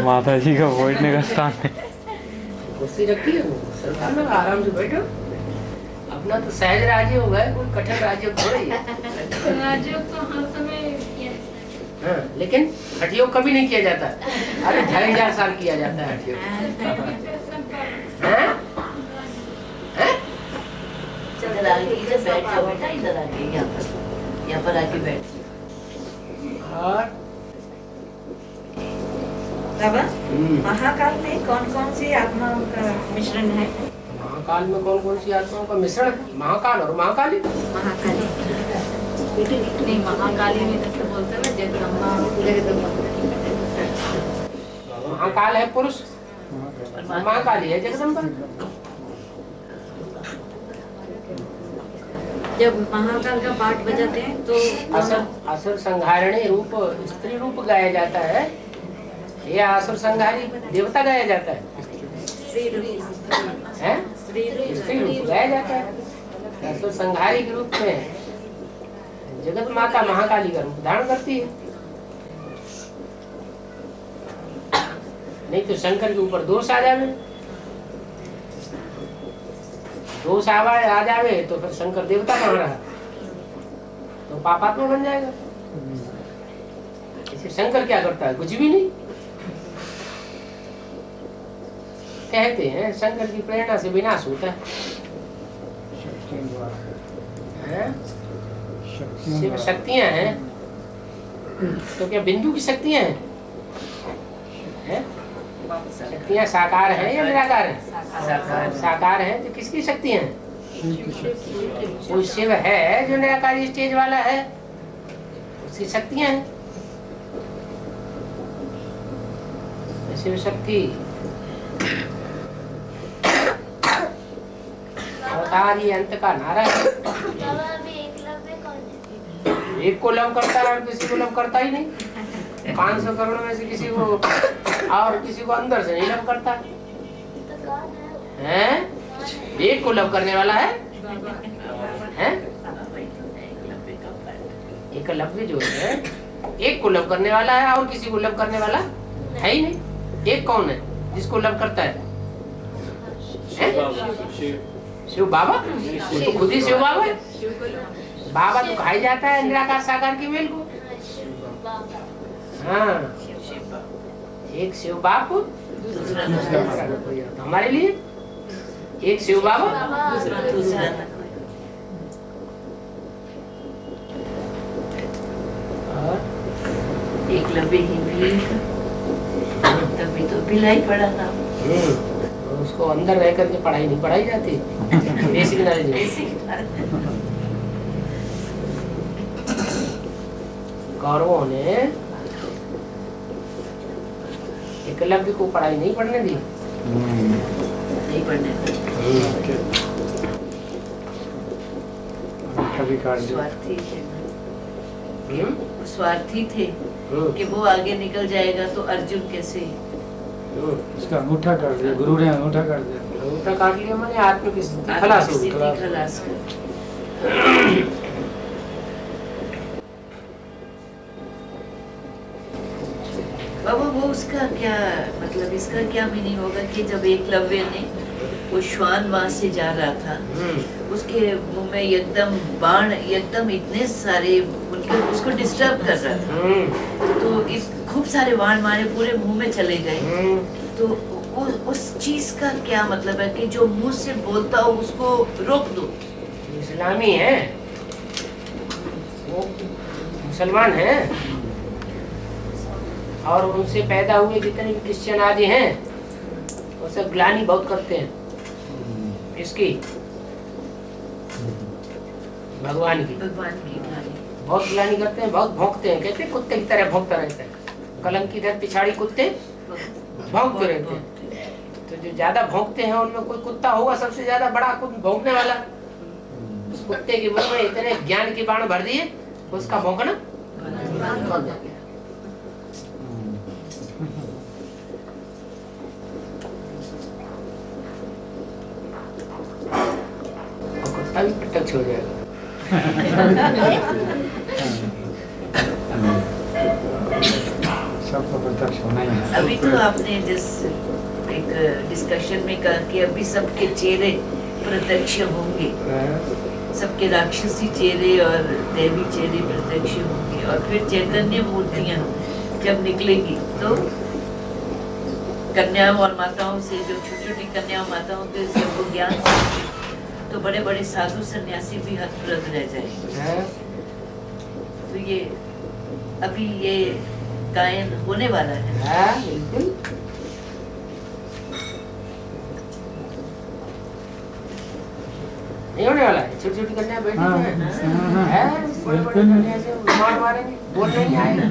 माता जी का बैठने का स्थान है। कुर्सी रखी है, सरकार में आराम से बैठो। अपना तो सहज राज्य हो गए, कोई कठिन राज्य थोड़ा ही है। राजयोग तो हर समय किया जाता है। हाँ, लेकिन हठयोग कभी नहीं किया जाता। अरे 2500 साल किया जाता है हठयोग। हैं? हैं? इधर आके इधर बैठ जाओ बेटा, इधर आके यहाँ पर आके बैठ जाओ। और बाबा, महाकाल में कौन कौन सी आत्माओं का मिश्रण है? महाकाल में कौन कौन सी आत्माओं का मिश्रण? महाकाल और महाकाली। महाकाली नहीं, महाकाली में जैसे बोलते हैं ना, जगदम्बा। महाकाल है पुरुष, महाकाली है जगदम्बा। जब महाकाल का पाठ बजाते हैं तो असुर संहारणी रूप स्त्री रूप गाया जाता है, या असुर संहारी देवता गाया जाता है? स्त्री रूप हैं? स्त्री रूप गाया जाता है। असुर संहारी के रूप में जगत माता महाकाली का रूप धारण करती है। नहीं तो शंकर के ऊपर दोष आ जावे, दोष आ जावे तो फिर शंकर देवता कहाँ रहा, तो पापात्मा बन जाएगा। इसे शंकर क्या करता है? कुछ भी नहीं। कहते हैं शंकर की प्रेरणा से विनाश होता है। शिव शक्तियां हैं, तो क्या बिंदु की शक्तियां हैं? शक्तियां साकार है या निराकार है? साकार है। तो किसकी शक्तियां हैं? कोई शिव है जो निराकारी स्टेज वाला है, उसकी शक्तियां हैं। शिव शक्ति अवतार ये अंत का नारा है। बाबा, अभी एकलव्य कौन है? एक को लव करता है और किसी को लव करता ही नहीं। 500 करोड़ में से किसी को, और किसी को अंदर से नहीं लव करता तो कौन है? हैं? एक को लव करने वाला है, हैं? एकलव्य जो है एक को लव करने वाला है और किसी को लव करने वाला है ही नहीं। एक कौन है जिसको लव करता है? शिव बाबा। वो तो खुद ही शिव बाबा है। बाबा तो खाई जाता है निराकार साकार की मेल को। हाँ, एक शिव बाप हमारे लिए, एक शिव बाबा दूसरा एकलव्य ही तभी तो भिलाई पड़ा था। उसको अंदर रह करके पढ़ाई नहीं पढ़ाई जाती, बेसिक नॉलेज। कौरवों ने एकलव्य को पढ़ाई नहीं पढ़ने दी, नहीं पढ़ने स्वार्थी थे, स्वार्थी थे कि वो आगे निकल जाएगा तो अर्जुन कैसे। इसका अंगूठा काट दिया, गुरु ने अंगूठा काट दिया। अंगूठा काट लिया माने आत्म की स्थिति खलास हो गई। खलास कर। बाबा, वो उसका क्या मतलब, इसका क्या मीनिंग होगा कि जब एकलव्य ने वो श्वान वहां से जा रहा था, उसके मुंह में एकदम बाण, एकदम इतने सारे उनके उसको डिस्टर्ब कर रहा था, तो इस खूब सारे बाण मारे पूरे मुंह में चले गए। तो उस चीज का क्या मतलब है कि जो मुंह से बोलता हो उसको रोक दो। इस्लामी है वो, मुसलमान है, और उनसे पैदा हुए जितने भी क्रिश्चियन आदि हैं वो सब ग्लानि बहुत करते हैं इसकी, भगवान की बहुत ग्लानि करते हैं, बहुत भौंकते हैं। कहते हैं कुत्ते की तरह भौंकता रहता है, कलंक की तरह पिछाड़ी कुत्ते भौंकते रहते हैं। तो जो ज्यादा भौंकते हैं उनमें कोई कुत्ता होगा सबसे ज्यादा बड़ा भौंकने वाला, उस कुत्ते के मुंह में इतने ज्ञान के बाण भर दिए उसका भौंकना बंद हो गया। कुत्ता भी प्रत्यक्ष हो जाएगा। सबको प्रत्यक्ष होना ही है। अभी तो आपने जिस एक डिस्कशन में कहा कि अभी सबके चेहरे प्रत्यक्ष होंगे, सबके राक्षसी चेहरे और देवी चेहरे प्रत्यक्ष होंगे, और फिर चैतन्य मूर्तियां जब निकलेगी तो कन्याओं और माताओं से, जो छोटी छोटी कन्याओं माताओं के सबको ज्ञान होंगे, तो बड़े बड़े साधु सन्यासी भी हतप्रभ रह जाएंगे। तो ये अभी ये गायन होने वाला है। बिल्कुल। नहीं होने वाला है। छोटी छोटी कन्या बैठी हैं, बड़े बड़े कन्या से मार मारेंगे, बोल नहीं आएगा।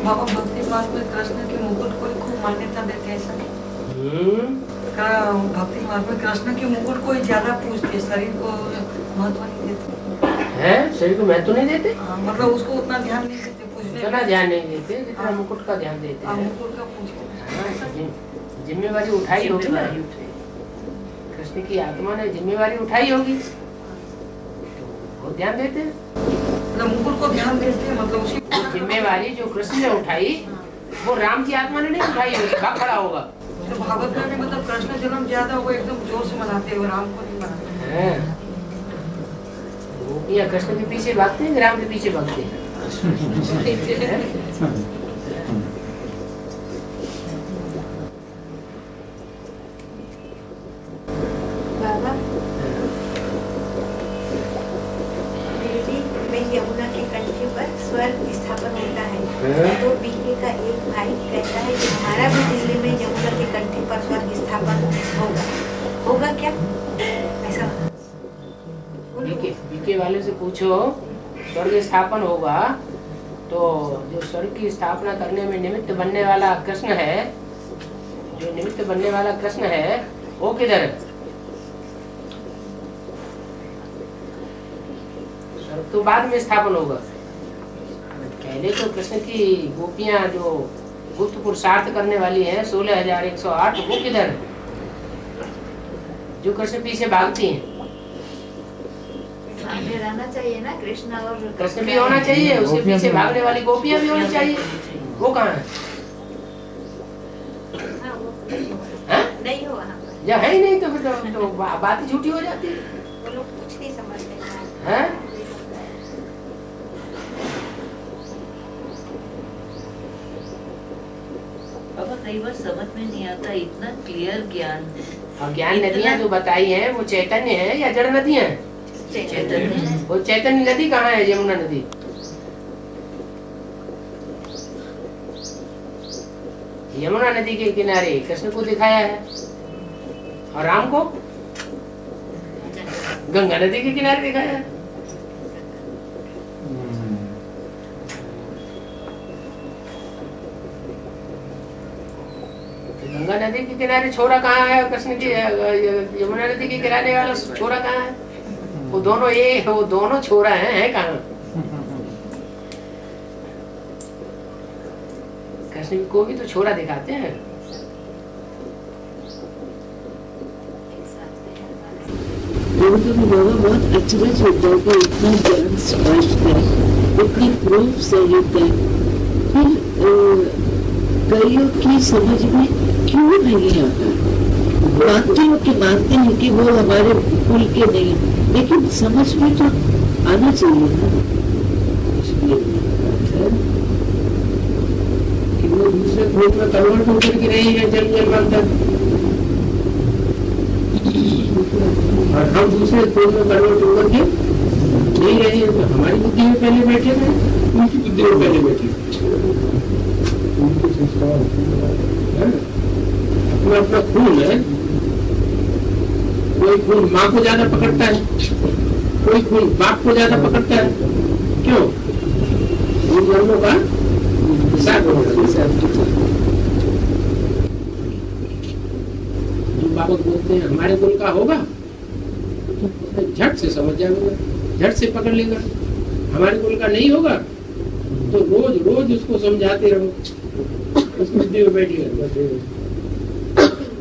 बाबा भक्ति मार्ग में कृष्ण के मुकुट को खूब मान्यता देते हैं सर। भक्ति मार्ग में कृष्ण के मुकुट को ज्यादा पूजते, शरीर को महत्व नहीं देते हैं। शरीर को महत्व नहीं देते? मतलब उसको उतना ध्यान नहीं देते, पूजने उतना ध्यान नहीं देते जितना मुकुट का ध्यान देते हैं। मुकुट का पूजते। जिम्मेवारी उठाई होगी ना, कृष्ण की आत्मा ने जिम्मेवारी उठाई होगी, वो ध्यान देते हैं। मुकुट को ध्यान देते हैं, मतलब उसकी जिम्मेवारी जो कृष्ण ने उठाई वो राम की आत्मा ने नहीं उठाई होगी, भाग खड़ा होगा। तो भागवत में मतलब कृष्ण जन्म ज्यादा वो एकदम जोर से मनाते हैं, राम को नहीं मनाते हैं। गोपियां कृष्ण के पीछे भागते हैं, राम के पीछे भागते हैं। बाबा में यमुना के कंठे पर स्वर्ग स्थापन होता है, तो बीके का एक भाई कहता है कि हमारा भी दिल्ली में यमुना के कंठे पर स्वर्ग स्थापन होगा क्या? ऐसा बीके वाले से पूछो, स्वर्ग स्थापन होगा तो जो स्वर्ग की स्थापना करने में निमित्त बनने वाला कृष्ण है, जो निमित्त बनने वाला कृष्ण है वो किधर है? तो बाद में स्थापन होगा। पहले तो कृष्ण की गोपियां जो गुप्त पुरुषार्थ करने वाली हैं 16,108, वो किधर है? जो कृष्ण पीछे भागती हैं। सामने रहना चाहिए ना कृष्ण, और कृष्ण भी होना चाहिए, उसके पीछे भागने वाली गोपियां भी होनी चाहिए। वो कहाँ है? नहीं हो वहाँ पर। जब है ही नहीं तो फिर तो बात ही झूठी हो जाती है। वो लोग कुछ नहीं समझते हैं। बाबा कई बार समझ में नहीं आता, इतना क्लियर ज्ञान है। और ज्ञान नदियाँ जो बताई हैं वो चैतन्य है या जड़ नदियाँ हैं? चैतन्य। वो चैतन्य नदी कहाँ है? यमुना नदी। यमुना नदी के किनारे कृष्ण को दिखाया है, और राम को गंगा नदी के किनारे दिखाया है। गंगा नदी के किनारे छोरा कहाँ है? कृष्ण की यमुना नदी के किनारे वाला छोरा कहाँ है? वो दोनों छोरा है कहाँ? कृष्ण को भी तो छोरा दिखाते हैं। बहुत अचरज होता है कि इतना ज्ञान स्पष्ट है, इतनी प्रूफ सहित है, फिर कईयों की समझ में क्यों नहीं आता? मानते हैं कि वो हमारे कुल के नहीं, लेकिन समझ में तो आना चाहिए ना। कि वो दूसरे ग्रुप में कन्वर्ट होकर के रही है जन्म तक, और हम दूसरे ग्रुप में कन्वर्ट होकर के नहीं रहे हैं। तो हमारी बुद्धि में पहले बैठे थे, उनकी बुद्धि में पहले बैठे। अपना अपना खून है, कोई खून माँ को ज्यादा पकड़ता है, कोई खून बाप को ज्यादा पकड़ता है। क्यों? इन दोनों का हिसाब होगा। जो बाबा बोलते हैं हमारे कुल का होगा तो झट से समझ जाएगा, झट से पकड़ लेगा। हमारे कुल का नहीं होगा तो रोज रोज उसको समझाते रहो, उसकी बुद्धि में बैठेगा।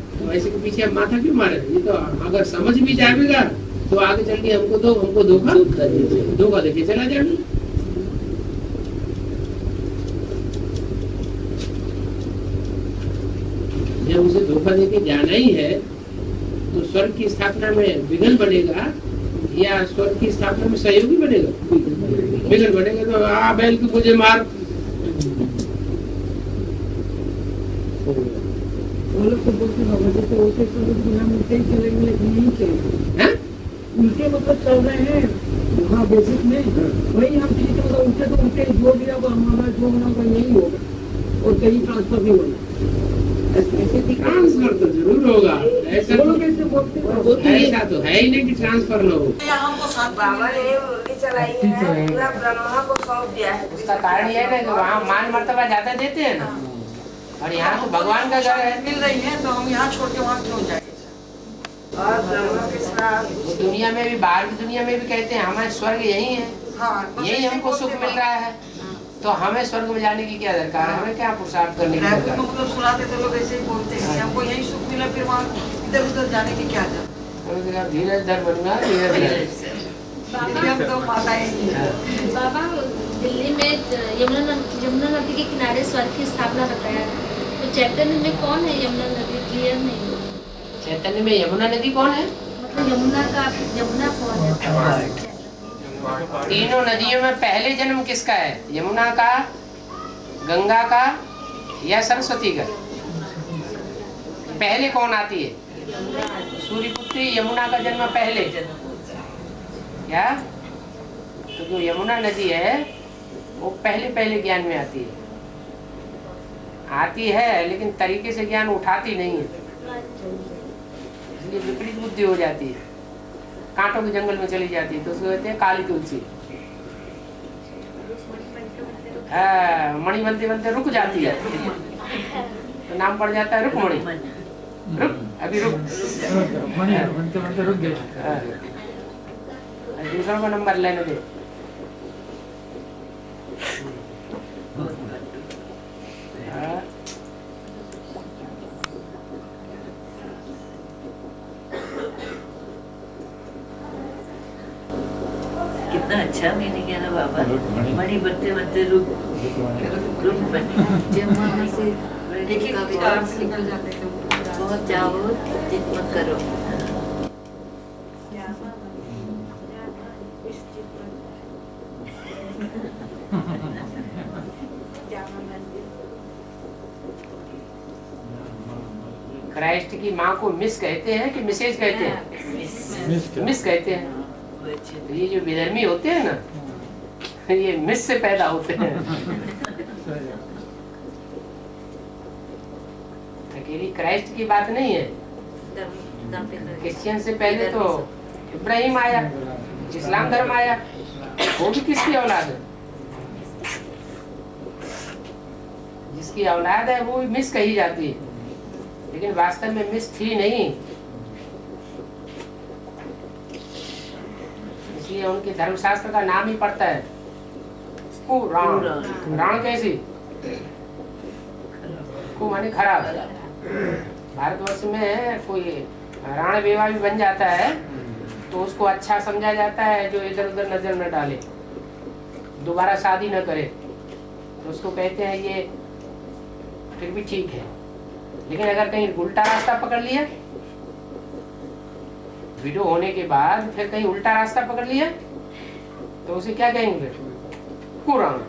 तो ऐसे के पीछे हम माथा क्यों मारे? ये तो अगर समझ भी जाएगा तो आगे चल के हमको धोखा देके चला जाएगा। जब उसे धोखा देके जाना ही है तो स्वर्ग की स्थापना में विघ्न बनेगा या स्वर्ग की स्थापना में सहयोगी बनेगा? विघ्न बनेगा। तो आ बैल को मुझे मार, वो लोग तो बोलते हैं जैसे उसे बिना मिलते ही चलेंगे, लेकिन नहीं चलेंगे। उनके मतलब चल रहे हैं वहाँ बेसिक में, वही हम ठीक है। मतलब उनके तो उनके जो दिया वो हमारा जो होना वो यही होगा और कहीं ट्रांसफर नहीं होना। ट्रांसफर तो जरूर होगा, ऐसा तो है ही नहीं कि ट्रांसफर न हो। बाबा ने मुरली चलाई है, पूरा ब्रह्मा को सौंप दिया है। उसका कारण ये है ना कि वहाँ मान मर्तबा ज्यादा देते हैं ना, और यहाँ तो भगवान का घर है। मिल रही है तो हम यहाँ छोड़ के वहाँ क्यों जाएंगे? और ब्रह्मा के साथ दुनिया में भी, बाहर की दुनिया में भी कहते हैं हमारे स्वर्ग यही है, यही हमको सुख मिल रहा है, तो हमें स्वर्ग में जाने की क्या दरकार है? हमें क्या पुरुषार्थ करने की दरकार है? मतलब सुनाते थे लोग ऐसे ही बोलते हैं कि हमको यही सुख मिला, फिर वहाँ इधर उधर जाने की क्या जरूरत? धीरज धर बनना, धीरज तो माता बाबा दिल्ली में यमुना नदी के किनारे स्वर्ग की स्थापना बताया है, तो चैतन्य में कौन है यमुना नदी? क्लियर नहीं। चैतन्य में यमुना नदी कौन है? मतलब यमुना कौन है? तीनों नदियों में पहले जन्म किसका है? यमुना का, गंगा का या सरस्वती का? पहले कौन आती है? सूर्यपुत्री यमुना का जन्म पहले। क्या? तो जो यमुना नदी है वो पहले ज्ञान में आती है, लेकिन तरीके से ज्ञान उठाती नहीं है, इसलिए विपरीत बुद्धि हो जाती है, कांटों के जंगल में चली जाती है। तो उसको कहते हैं काली तुलसी। मणि बनते बनते रुक जाती है तो नाम पड़ जाता है रुकमणि। अभी रुक, बनते बनते रुक गए। दूसरों को नंबर लेने दे। कितना अच्छा मीनिंग है ना बाबा। मणि बनते बनते रुक बने। जमाने से एक एक विचार से निकल जाते थे। बहुत जाओ जिद मत करो। क्राइस्ट की माँ को मिस कहते हैं कि मिसेज कहते हैं? मिस कहते हैं। ये जो विधर्मी होते हैं ना, ये मिस से पैदा होते हैं। अकेली क्राइस्ट की बात नहीं है। क्रिश्चियन से पहले तो इब्राहिम आया, इस्लाम धर्म आया, वो भी किसकी औलाद है? जिसकी औलाद है वो भी मिस कही जाती है, लेकिन वास्तव में मिस थी नहीं। इसलिए उनके धर्मशास्त्र का नाम ही पड़ता है कुरान। राण कैसी? को माने खराब। भारतवर्ष में कोई राण बेवा भी बन जाता है तो उसको अच्छा समझा जाता है, जो इधर उधर नजर न डाले, दोबारा शादी न करे, तो उसको कहते हैं ये फिर भी ठीक है। लेकिन अगर कहीं उल्टा रास्ता पकड़ लिया, विडो होने के बाद फिर कहीं उल्टा रास्ता पकड़ लिया, तो उसे क्या कहेंगे? फिर कुरान।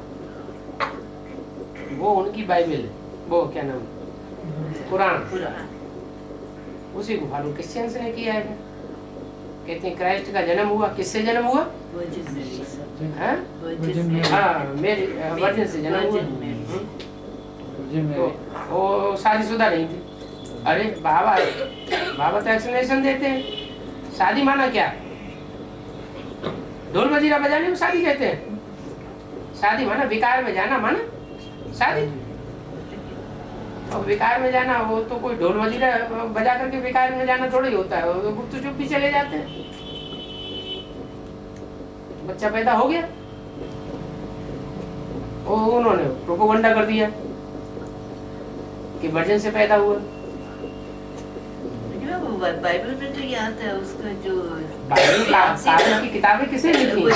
वो उनकी बाइबल है, वो क्या नाम, कुरान। उसी को फॉलो क्रिश्चियंस ने किया है। कहते हैं क्राइस्ट का जन्म हुआ, किससे जन्म हुआ? मेरी वर्जिन से जन्म हुआ। तो वो शादीशुदा नहीं थी। अरे बाबा तो एक्सप्लेनेशन देते हैं। शादी माना क्या? ढोल मजीरा बजाने को शादी कहते हैं? शादी माना विकार में जाना, माना शादी। और विकार में जाना वो तो कोई ढोल मजीरा बजा करके विकार में जाना थोड़ा ही होता है, वो गुप्त चुप भी चले जाते हैं। बच्चा पैदा हो गया, वो उन्होंने प्रोपोगंडा कर दिया कि वर्जन से पैदा हुआ। बाइबल में तो ये आता है उसका जो बाइबल की किताबें किसे लिखी? वो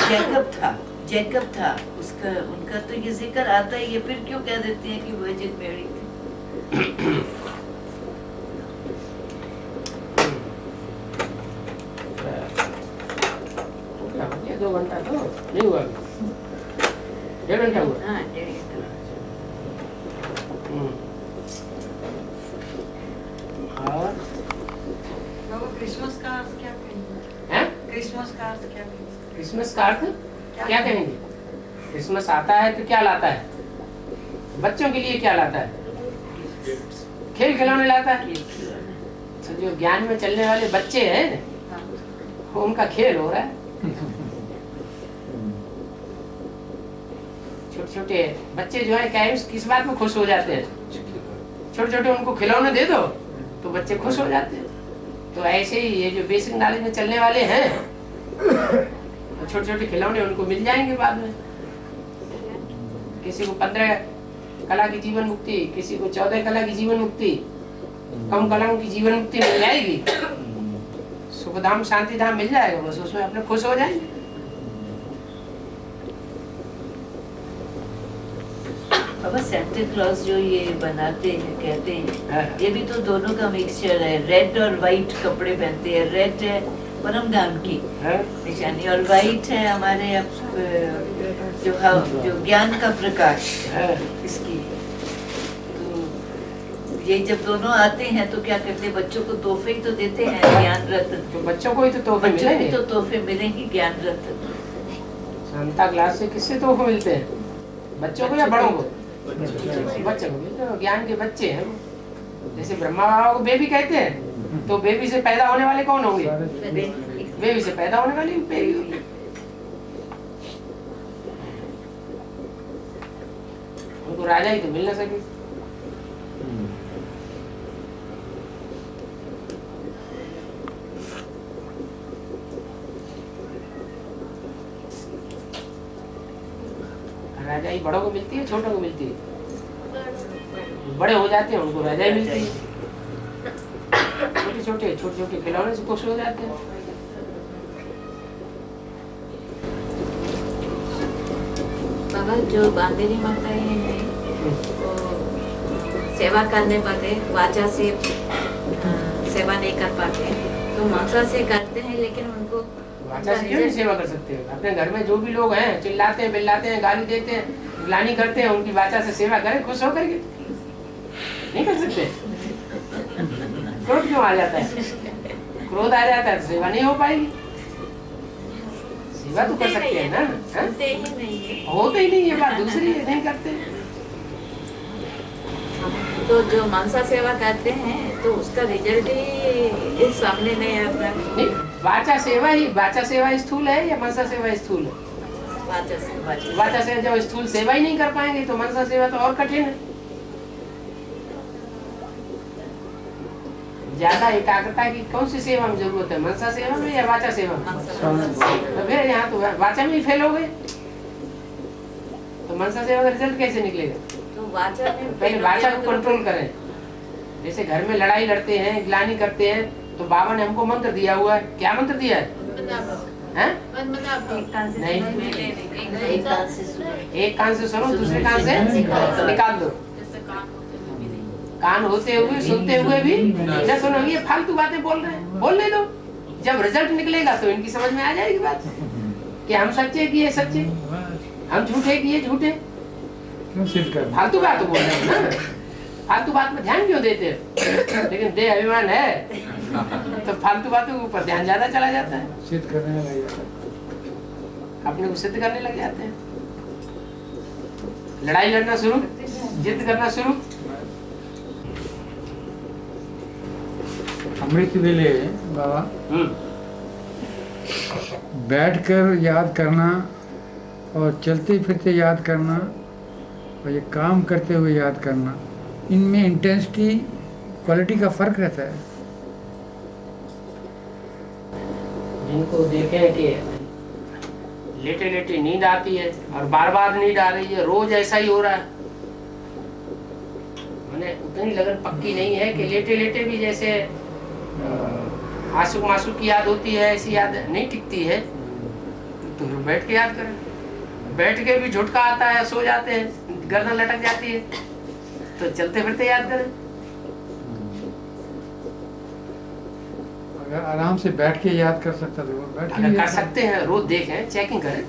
जैकब था उसका, उनका तो ये जिक्र आता है। ये फिर क्यों कह देते हैं कि वर्जिन मैरी थी? ये 2 घंटा तो नहीं हुआ, 1.5 घंटा हुआ। हाँ, 1.5 घंटा। और क्रिसमस का अर्थ क्या कहेंगे? हैं? क्रिसमस का अर्थ क्या कहेंगे? क्रिसमस का अर्थ क्या कहेंगे? क्रिसमस आता है तो क्या लाता है? बच्चों के लिए क्या लाता है? खेल खिलौने लाता है। तो जो ज्ञान में चलने वाले बच्चे हैं वो उनका खेल हो रहा है। छोटे छोटे बच्चे जो है क्या किस बात में खुश हो जाते हैं? छोटे छोटे उनको खिलौने दे दो तो बच्चे खुश हो जाते हैं। तो ऐसे ही ये जो बेसिक नॉलेज में चलने वाले हैं छोटे छोटे खिलौने उनको मिल जाएंगे बाद में। किसी को 15 कला की जीवन मुक्ति, किसी को 14 कला की जीवन मुक्ति, कम कलाओं की जीवन मुक्ति मिल जाएगी, सुखधाम शांति धाम मिल जाएगा, बस उसमें अपने खुश हो जाएंगे। बाबा सेंटा क्लॉज जो ये बनाते हैं कहते हैं ये भी तो दोनों का मिक्सचर है। रेड और वाइट कपड़े पहनते हैं। रेड है परमधाम की निशानी और वाइट है हमारे जो ज्ञान का प्रकाश इसकी। तो ये जब दोनों आते हैं तो क्या करते हैं? बच्चों को तोहफे तो देते हैं, ज्ञान रत्न। तो बच्चों को ही तो तोहफे मिलेंगे। तो तोहफे मिलेंगे ज्ञान रत्न। सांता क्लास से किससे तोहफे मिलते हैं? बच्चों को या बड़ों को? बच्चों को मिलते हैं, ज्ञान के बच्चे हैं। जैसे ब्रह्मा बाबा को बेबी कहते हैं, तो बेबी से पैदा होने वाले कौन होंगे? बेबी से पैदा होने वाली बेबी होगी। उनको राजा ही तो मिल ना सके। राजाई बड़ों को मिलती है, छोटों को मिलती है? बड़े हो जाते हैं उनको राजाई मिलती है। छोटे छोटे खिलौने से खुश हो जाते हैं। बाबा जो बांदेरी माताएं हैं वो सेवा करने पाते, वाचा से सेवा नहीं कर पाते, तो मनसा से करते हैं, लेकिन उनको वाचा से क्यों नहीं सेवा कर सकते? अपने घर में जो भी लोग हैं चिल्लाते हैं, बिल्लाते हैं, गाली देते हैं, ग्लानि करते हैं, उनकी वाचा से सेवा करें खुश होकर के। नहीं कर सकते? क्रोध क्यों आ जाता है? क्रोध आ जाता है तो सेवा नहीं हो पाएगी। सेवा तो कर सकते हैं ना? होते ही नहीं है। होते ही नहीं, ये बात दूसरी है, नहीं करते। तो जो मनसा सेवा करते हैं तो उसका रिजल्ट ही सामने नहीं आता। नहीं, वाचा सेवा स्थूल है या मनसा सेवा स्थूल है? वाचा सेवा जब स्थूल सेवा ही नहीं कर पाएंगे तो मनसा सेवा तो और कठिन है। ज्यादा एकाग्रता की कौन सी सेवा में जरूरत है? मनसा सेवा में या वाचा सेवा में? तो फिर यहाँ तो वाचा में ही फेल हो गए, तो मनसा सेवा का रिजल्ट कैसे निकलेगा? तो वाचा में पहले वाचा को कंट्रोल करें। जैसे घर में लड़ाई लड़ते हैं, ग्लानि करते हैं, तो बाबा ने हमको मंत्र दिया हुआ है। क्या मंत्र दिया है? नहीं, एक कान से सुनो, दूसरे कान से निकाल दो। कान होते हुए सुनते हुए भी न सुनो। ये फालतू बातें बोल रहे हैं, बोलने दो। जब रिजल्ट निकलेगा तो इनकी समझ में आ जाएगी बात कि हम सच्चे कि ये सच्चे, हम झूठे कि ये झूठे। फालतू बात बोल रहे हैं ना, फालतू बात में ध्यान क्यों देते हैं? लेकिन देह अभिमान है तो फालतू बातों के ऊपर ध्यान ज्यादा चला जाता है, सिद्ध करने लग जाता है, अपने को सिद्ध करने लग जाते हैं। लड़ाई लड़ना शुरू, जिद करना शुरू। अमृत वेले बाबा बैठकर याद करना और चलते फिरते याद करना और ये काम करते हुए याद करना, इनमें इंटेंसिटी क्वालिटी का फर्क रहता है। जिनको देखें कि लेटे लेटे नींद आती है और बार बार नींद आ रही है, रोज ऐसा ही हो रहा है, मैंने उतनी लगन पक्की नहीं है कि लेटे लेटे भी जैसे आंसू मासूक की याद होती है, ऐसी याद नहीं टिकती है। तो बैठ के याद करें, बैठ के भी झुटका आता है, सो जाते हैं, गर्दन लटक जाती है, तो चलते फिरते याद करें। अगर आराम से बैठ के याद कर सकता तो वो बैठ के अगर भी कर याद सकते हैं, रोज देखें, चेकिंग करें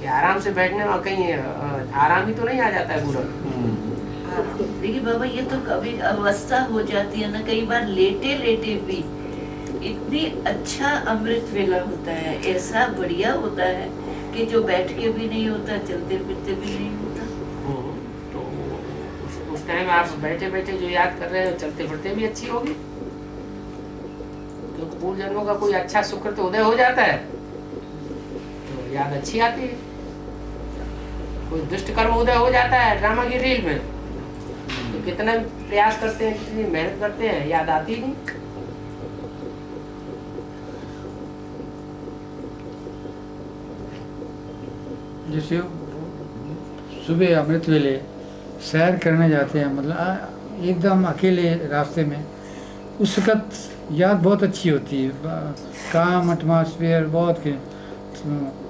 कि आराम से बैठने में कहीं आराम ही तो नहीं आ जाता है पूरा। देखिए बाबा, ये तो कभी अवस्था हो जाती है ना, कई बार लेटे लेटे भी इतनी अच्छा अमृत वेला होता है, ऐसा बढ़िया होता है कि जो बैठ के भी नहीं होता, चलते फिरते भी नहीं होता। तो उस टाइम आप बैठे बैठे जो याद कर रहे हैं, चलते फिरते भी अच्छी होगी, तो पूर्व जन्मों का कोई अच्छा शुक्र तो उदय हो जाता है, तो याद अच्छी आती है। कोई दुष्ट कर्म उदय हो जाता है ड्रामा की रील में, तो कितना प्रयास करते हैं, कितनी मेहनत करते हैं, याद आती ही नहीं। जैसे सुबह अमृत वेले सैर करने जाते हैं, मतलब एकदम अकेले रास्ते में, उस वक्त याद बहुत अच्छी होती है, काम एटमॉस्फेयर बहुत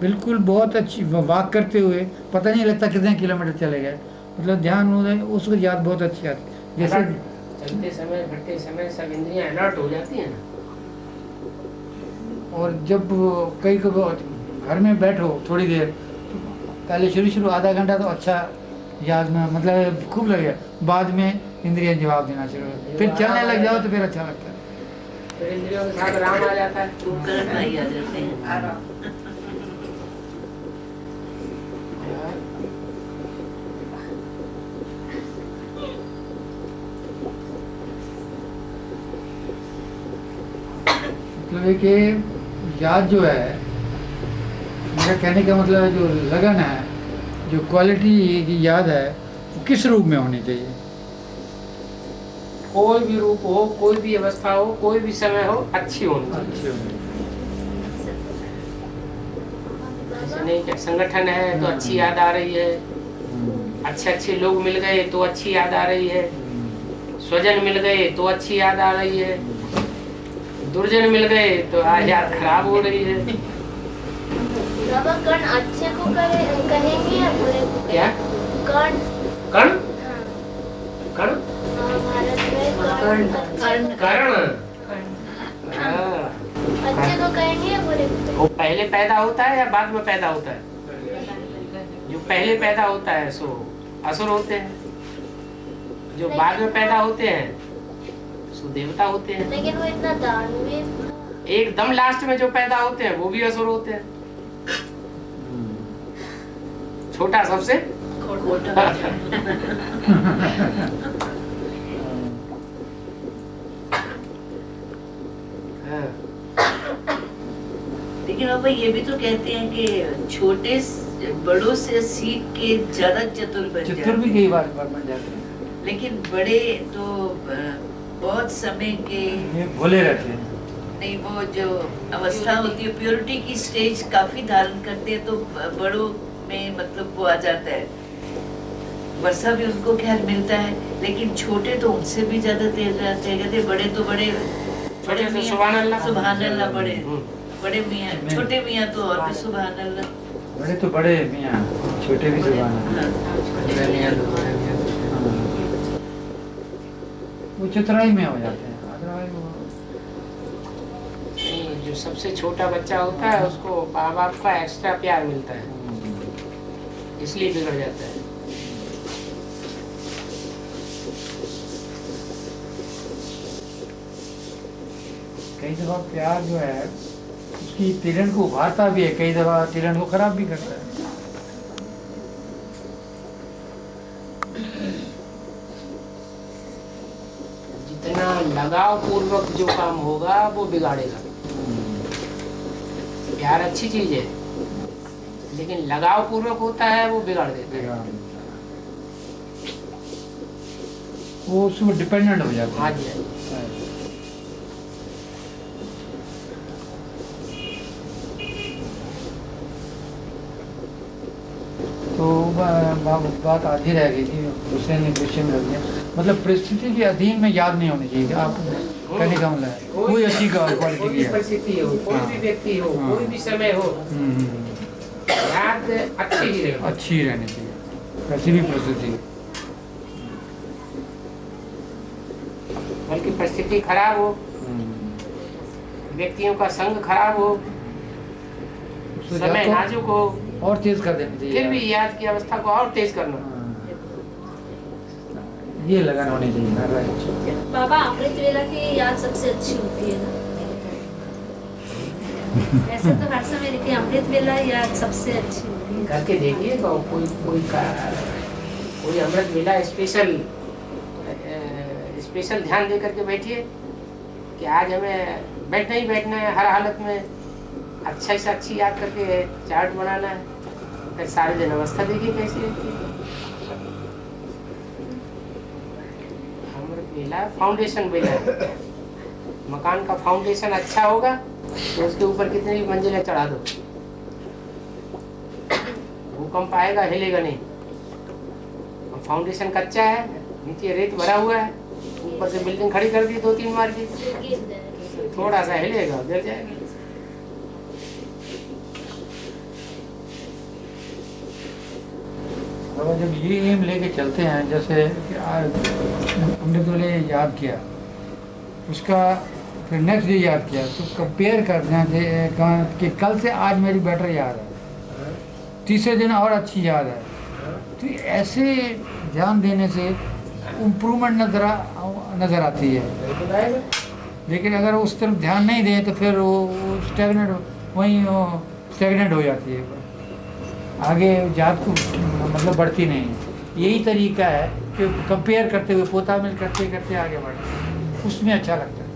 बिल्कुल बहुत अच्छी, वॉक करते हुए पता नहीं लगता कितने किलोमीटर चले गए, मतलब ध्यान हो जाए उस वक्त याद बहुत अच्छी आती है। जैसे चलते समय फिरते समय सब इंद्रियां अलर्ट हो जाती हैं ना। और जब कई घर में बैठो थोड़ी देर, पहले शुरू आधा घंटा तो अच्छा याद में मतलब खूब लगे, बाद में इंद्रियां जवाब देना शुरू, फिर चलने लग जाओ तो फिर अच्छा लगता है, फिर इंद्रियों के साथ आराम आ जाता है, उपकरण भाई आ जाते हैं। आराम। मतलब है कि याद जो है, मेरा कहने का मतलब है, जो लगन है, जो क्वालिटी की याद है, वो किस रूप में होनी चाहिए? कोई भी रूप हो, कोई भी अवस्था हो, कोई भी समय हो, अच्छी होनी चाहिए। ऐसे नहीं कि संगठन है तो अच्छी याद आ रही है, अच्छे अच्छे लोग मिल गए तो अच्छी याद आ रही है, स्वजन मिल गए तो अच्छी याद आ रही है, दुर्जन मिल गए तो याद खराब हो रही है। बाबा कर्ण अच्छे को कहेंगे या बुरे को? क्या कर्ण? कर्ण? कर्ण? भारत में कर्ण कर्ण अच्छे को कहेंगे या बुरे को? वो पहले पैदा होता है या बाद में पैदा होता है? जो पहले पैदा होता है सो असुर होते हैं, जो बाद में पैदा होते हैं सो देवता होते हैं। लेकिन वो इतना दानवीर था। एकदम लास्ट में जो पैदा होते हैं वो भी असुर होते हैं। छोटा सबसे लेकिन बाबा ये भी तो कहते हैं कि छोटे बड़ों से सीख के ज्यादा चतुर बन जाते भी कई बार बन जाते हैं, लेकिन बड़े तो बहुत समय के भोले रहते हैं। नहीं, वो जो अवस्था होती है प्योरिटी की स्टेज काफी धारण करते हैं, तो बड़ों में मतलब वो आ जाता है, वर्षा भी उनको खैर मिलता है, लेकिन छोटे तो उनसे भी ज्यादा तेज रहते हैं। कहते बड़े तो बड़े सुभान अल्लाह, सुभान अल्लाह, बड़े मियाँ, छोटे मियाँ तो और भी सुभान अल्लाह, बड़े तो बड़े मियाँ, छोटे भी सुभान अल्लाह, वो चतुराई में हो जाते हैं। जो सबसे छोटा बच्चा होता है उसको माँ बाप का एक्स्ट्रा प्यार मिलता है, इसलिए बिगड़ जाता है। कई दफा प्यार जो है उसकी तिरन को उभारता भी है, कई दफा तिरन को खराब भी करता है। जितना लगाव पूर्वक जो काम होगा वो बिगाड़ेगा। प्यार अच्छी चीज है, लेकिन लगाव पूर्वक होता है वो बिगाड़ देता है। बिगाड़ वो उसमें डिपेंडेंट हो जाता हाँ है। जी, तो बात आधी रह गई थी, दूसरे ने क्वेश्चन में रख दिया। मतलब परिस्थिति के अधीन में याद नहीं होनी चाहिए, आप कहने का मतलब है कोई अच्छी क्वालिटी कोई की भी है। परिस्थिति हो, कोई भी व्यक्ति हो, हाँ। कोई भी समय हो, याद अच्छी ही रहे। अच्छी रहनी चाहिए ऐसी भी परिस्थिति। बल्कि परिस्थिति खराब हो, व्यक्तियों का संग खराब हो, उसको समय या नाजुक हो, तो और तेज कर देनी चाहिए, फिर भी याद की अवस्था को और तेज करना। ये लगन होनी चाहिए। बाबा अमृत वेला की याद सबसे अच्छी होती है ना? ऐसे तो हर समय देखिए अमृत वेला याद सबसे अच्छी होती है। करके देखिए कोई अमृत वेला स्पेशल ध्यान दे करके बैठिए कि आज हमें बैठना ही बैठना है, हर हालत में अच्छा से अच्छी याद करके चार्ट बनाना है। फिर सारे दिन अवस्था देखिए कैसी रहती है। अमृत वेला फाउंडेशन वेला है। मकान का फाउंडेशन अच्छा होगा तो उसके ऊपर कितनी भी मंजिलें चढ़ा दो, भूकंप आएगा हिलेगा नहीं। फाउंडेशन कच्चा है, नीचे रेत भरा हुआ है, ऊपर से बिल्डिंग खड़ी कर दी 2-3 मार की, थोड़ा सा हिलेगा गिर जाएगा। और जब ये एम लेके चलते हैं, जैसे कि आज हमने तो याद किया, उसका फिर नेक्स्ट डे याद किया, तो कंपेयर करते हैं कि कल से आज मेरी बेटर याद है, तीसरे दिन और अच्छी याद है। तो ऐसे ध्यान देने से इम्प्रूवमेंट नज़र आती है। लेकिन अगर उस तरफ ध्यान नहीं दें तो फिर वो स्टेगनेट हो जाती है, आगे याद को मतलब बढ़ती नहीं है। यही तरीका है कि कंपेयर करते हुए पोता मिल करते करते आगे बढ़ना, उसमें अच्छा लगता है।